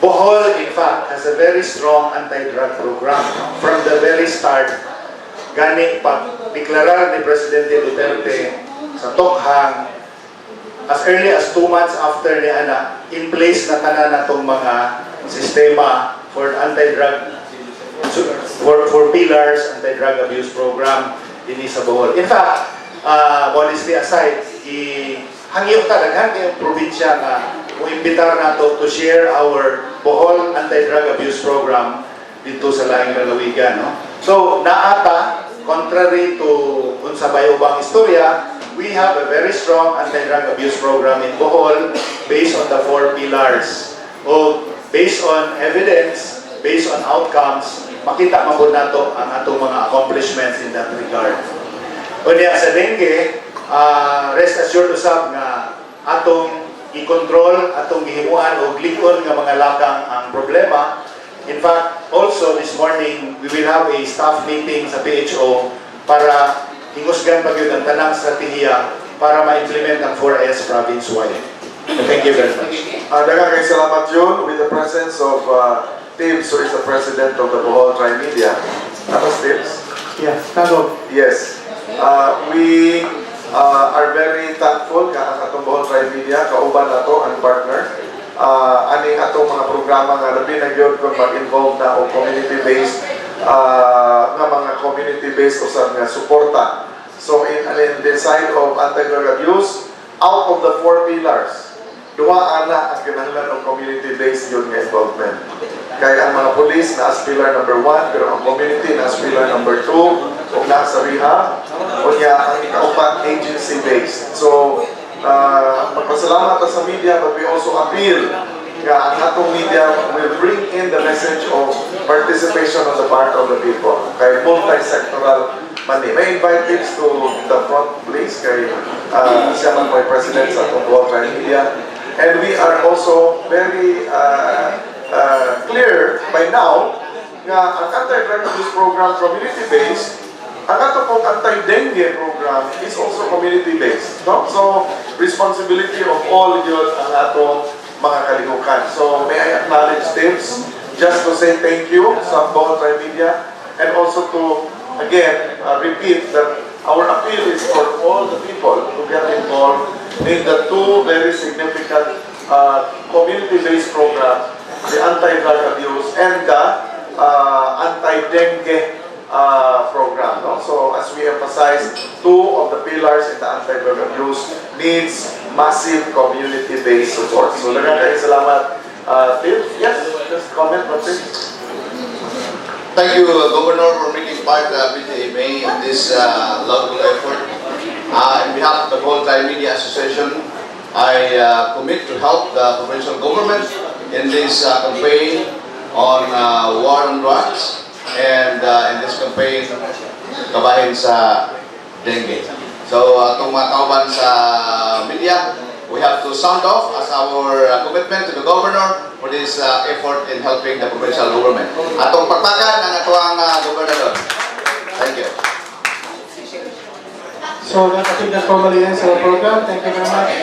Bohol, in fact, has a very strong anti-drug program. From the very start, gani pag-deklarar ni Presidente Duterte sa Tokhang, as early as 2 months after ni Ana, in place na tanan natong mga sistema for anti-drug, for pillars, anti-drug abuse program din sa Bohol. In fact, modesty aside, hangyo ta daghan kay probinsya nga muimbitar nato to share our Bohol anti-drug abuse program dito sa laing lalawigan, no? So naata, contrary to unsa bayo bang istorya, we have a very strong anti-drug abuse program in Bohol based on the 4 pillars. O based on evidence, based on outcomes, makita mabod nato ang atong mga accomplishments in that regard. Unya sa dengue, rest assured usab nga atong i-control, atong gihimuan o glikon nga mga lakang ang problema. In fact, also this morning, we will have a staff meeting sa PHO para hingusgan pa yun ang tanang strategiya para ma-implement ang 4S province-wide. Thank you very much. Daghang kay salamat yun with the presence of Tibbs, who is the president of the Bohol Tri-Media. Tapos Tibbs? Yeah, Kgob. Yes. We are very thankful nga ang atong Bohol Tri-Media, kauban nato ang partner. Aning atong mga programa nga labi na gyud kung mag-involve na o community-based nga mga community-based usab nga suporta. So in the side of anti-drug abuse, out of the 4 pillars, duha ana ang kinahanglan og community-based yun nga involvement. Kaya ang mga police na as pillar number 1, pero ang community na as pillar number 2, o na sa rehab, o niya ang ikaupat agency-based. So, magpasalamat sa media, but we also appeal nga ang atong media will bring in the message of participation on the part of the people. Kay multi-sectoral money. May invite Tibbs to the front, please, kay siya man may president sa atong Bohol Tri-Media. And we are also very clear by now nga ang anti-drug abuse program community-based, ang ato pong anti-dengue program is also community-based. No? So, responsibility of all yun ang atong mga kalihukan. So, may I acknowledge Tibbs just to say thank you sa Bohol Tri-Media and also to, again, repeat that our appeal is for all the people to get involved in the 2 very significant community-based programs, the anti-drug abuse and the anti-dengue program. No? So as we emphasize, 2 of the pillars in the anti-drug abuse needs massive community-based support. So daghang kayo salamat. Phil, yes, just comment on this. Thank you, Governor, for making part of the BTMA in this laudable effort. On behalf of the Bohol Tri-Media Association, I commit to help the provincial government in this campaign on war on drugs and in this campaign kabahin sa dengue. So itong mga kauban sa media, we have to sound off as our commitment to the governor for this effort in helping the provincial government. Atong pagtakan ang atuang gobernador. Thank you. So, that I think that formally ends our program. Thank you very much.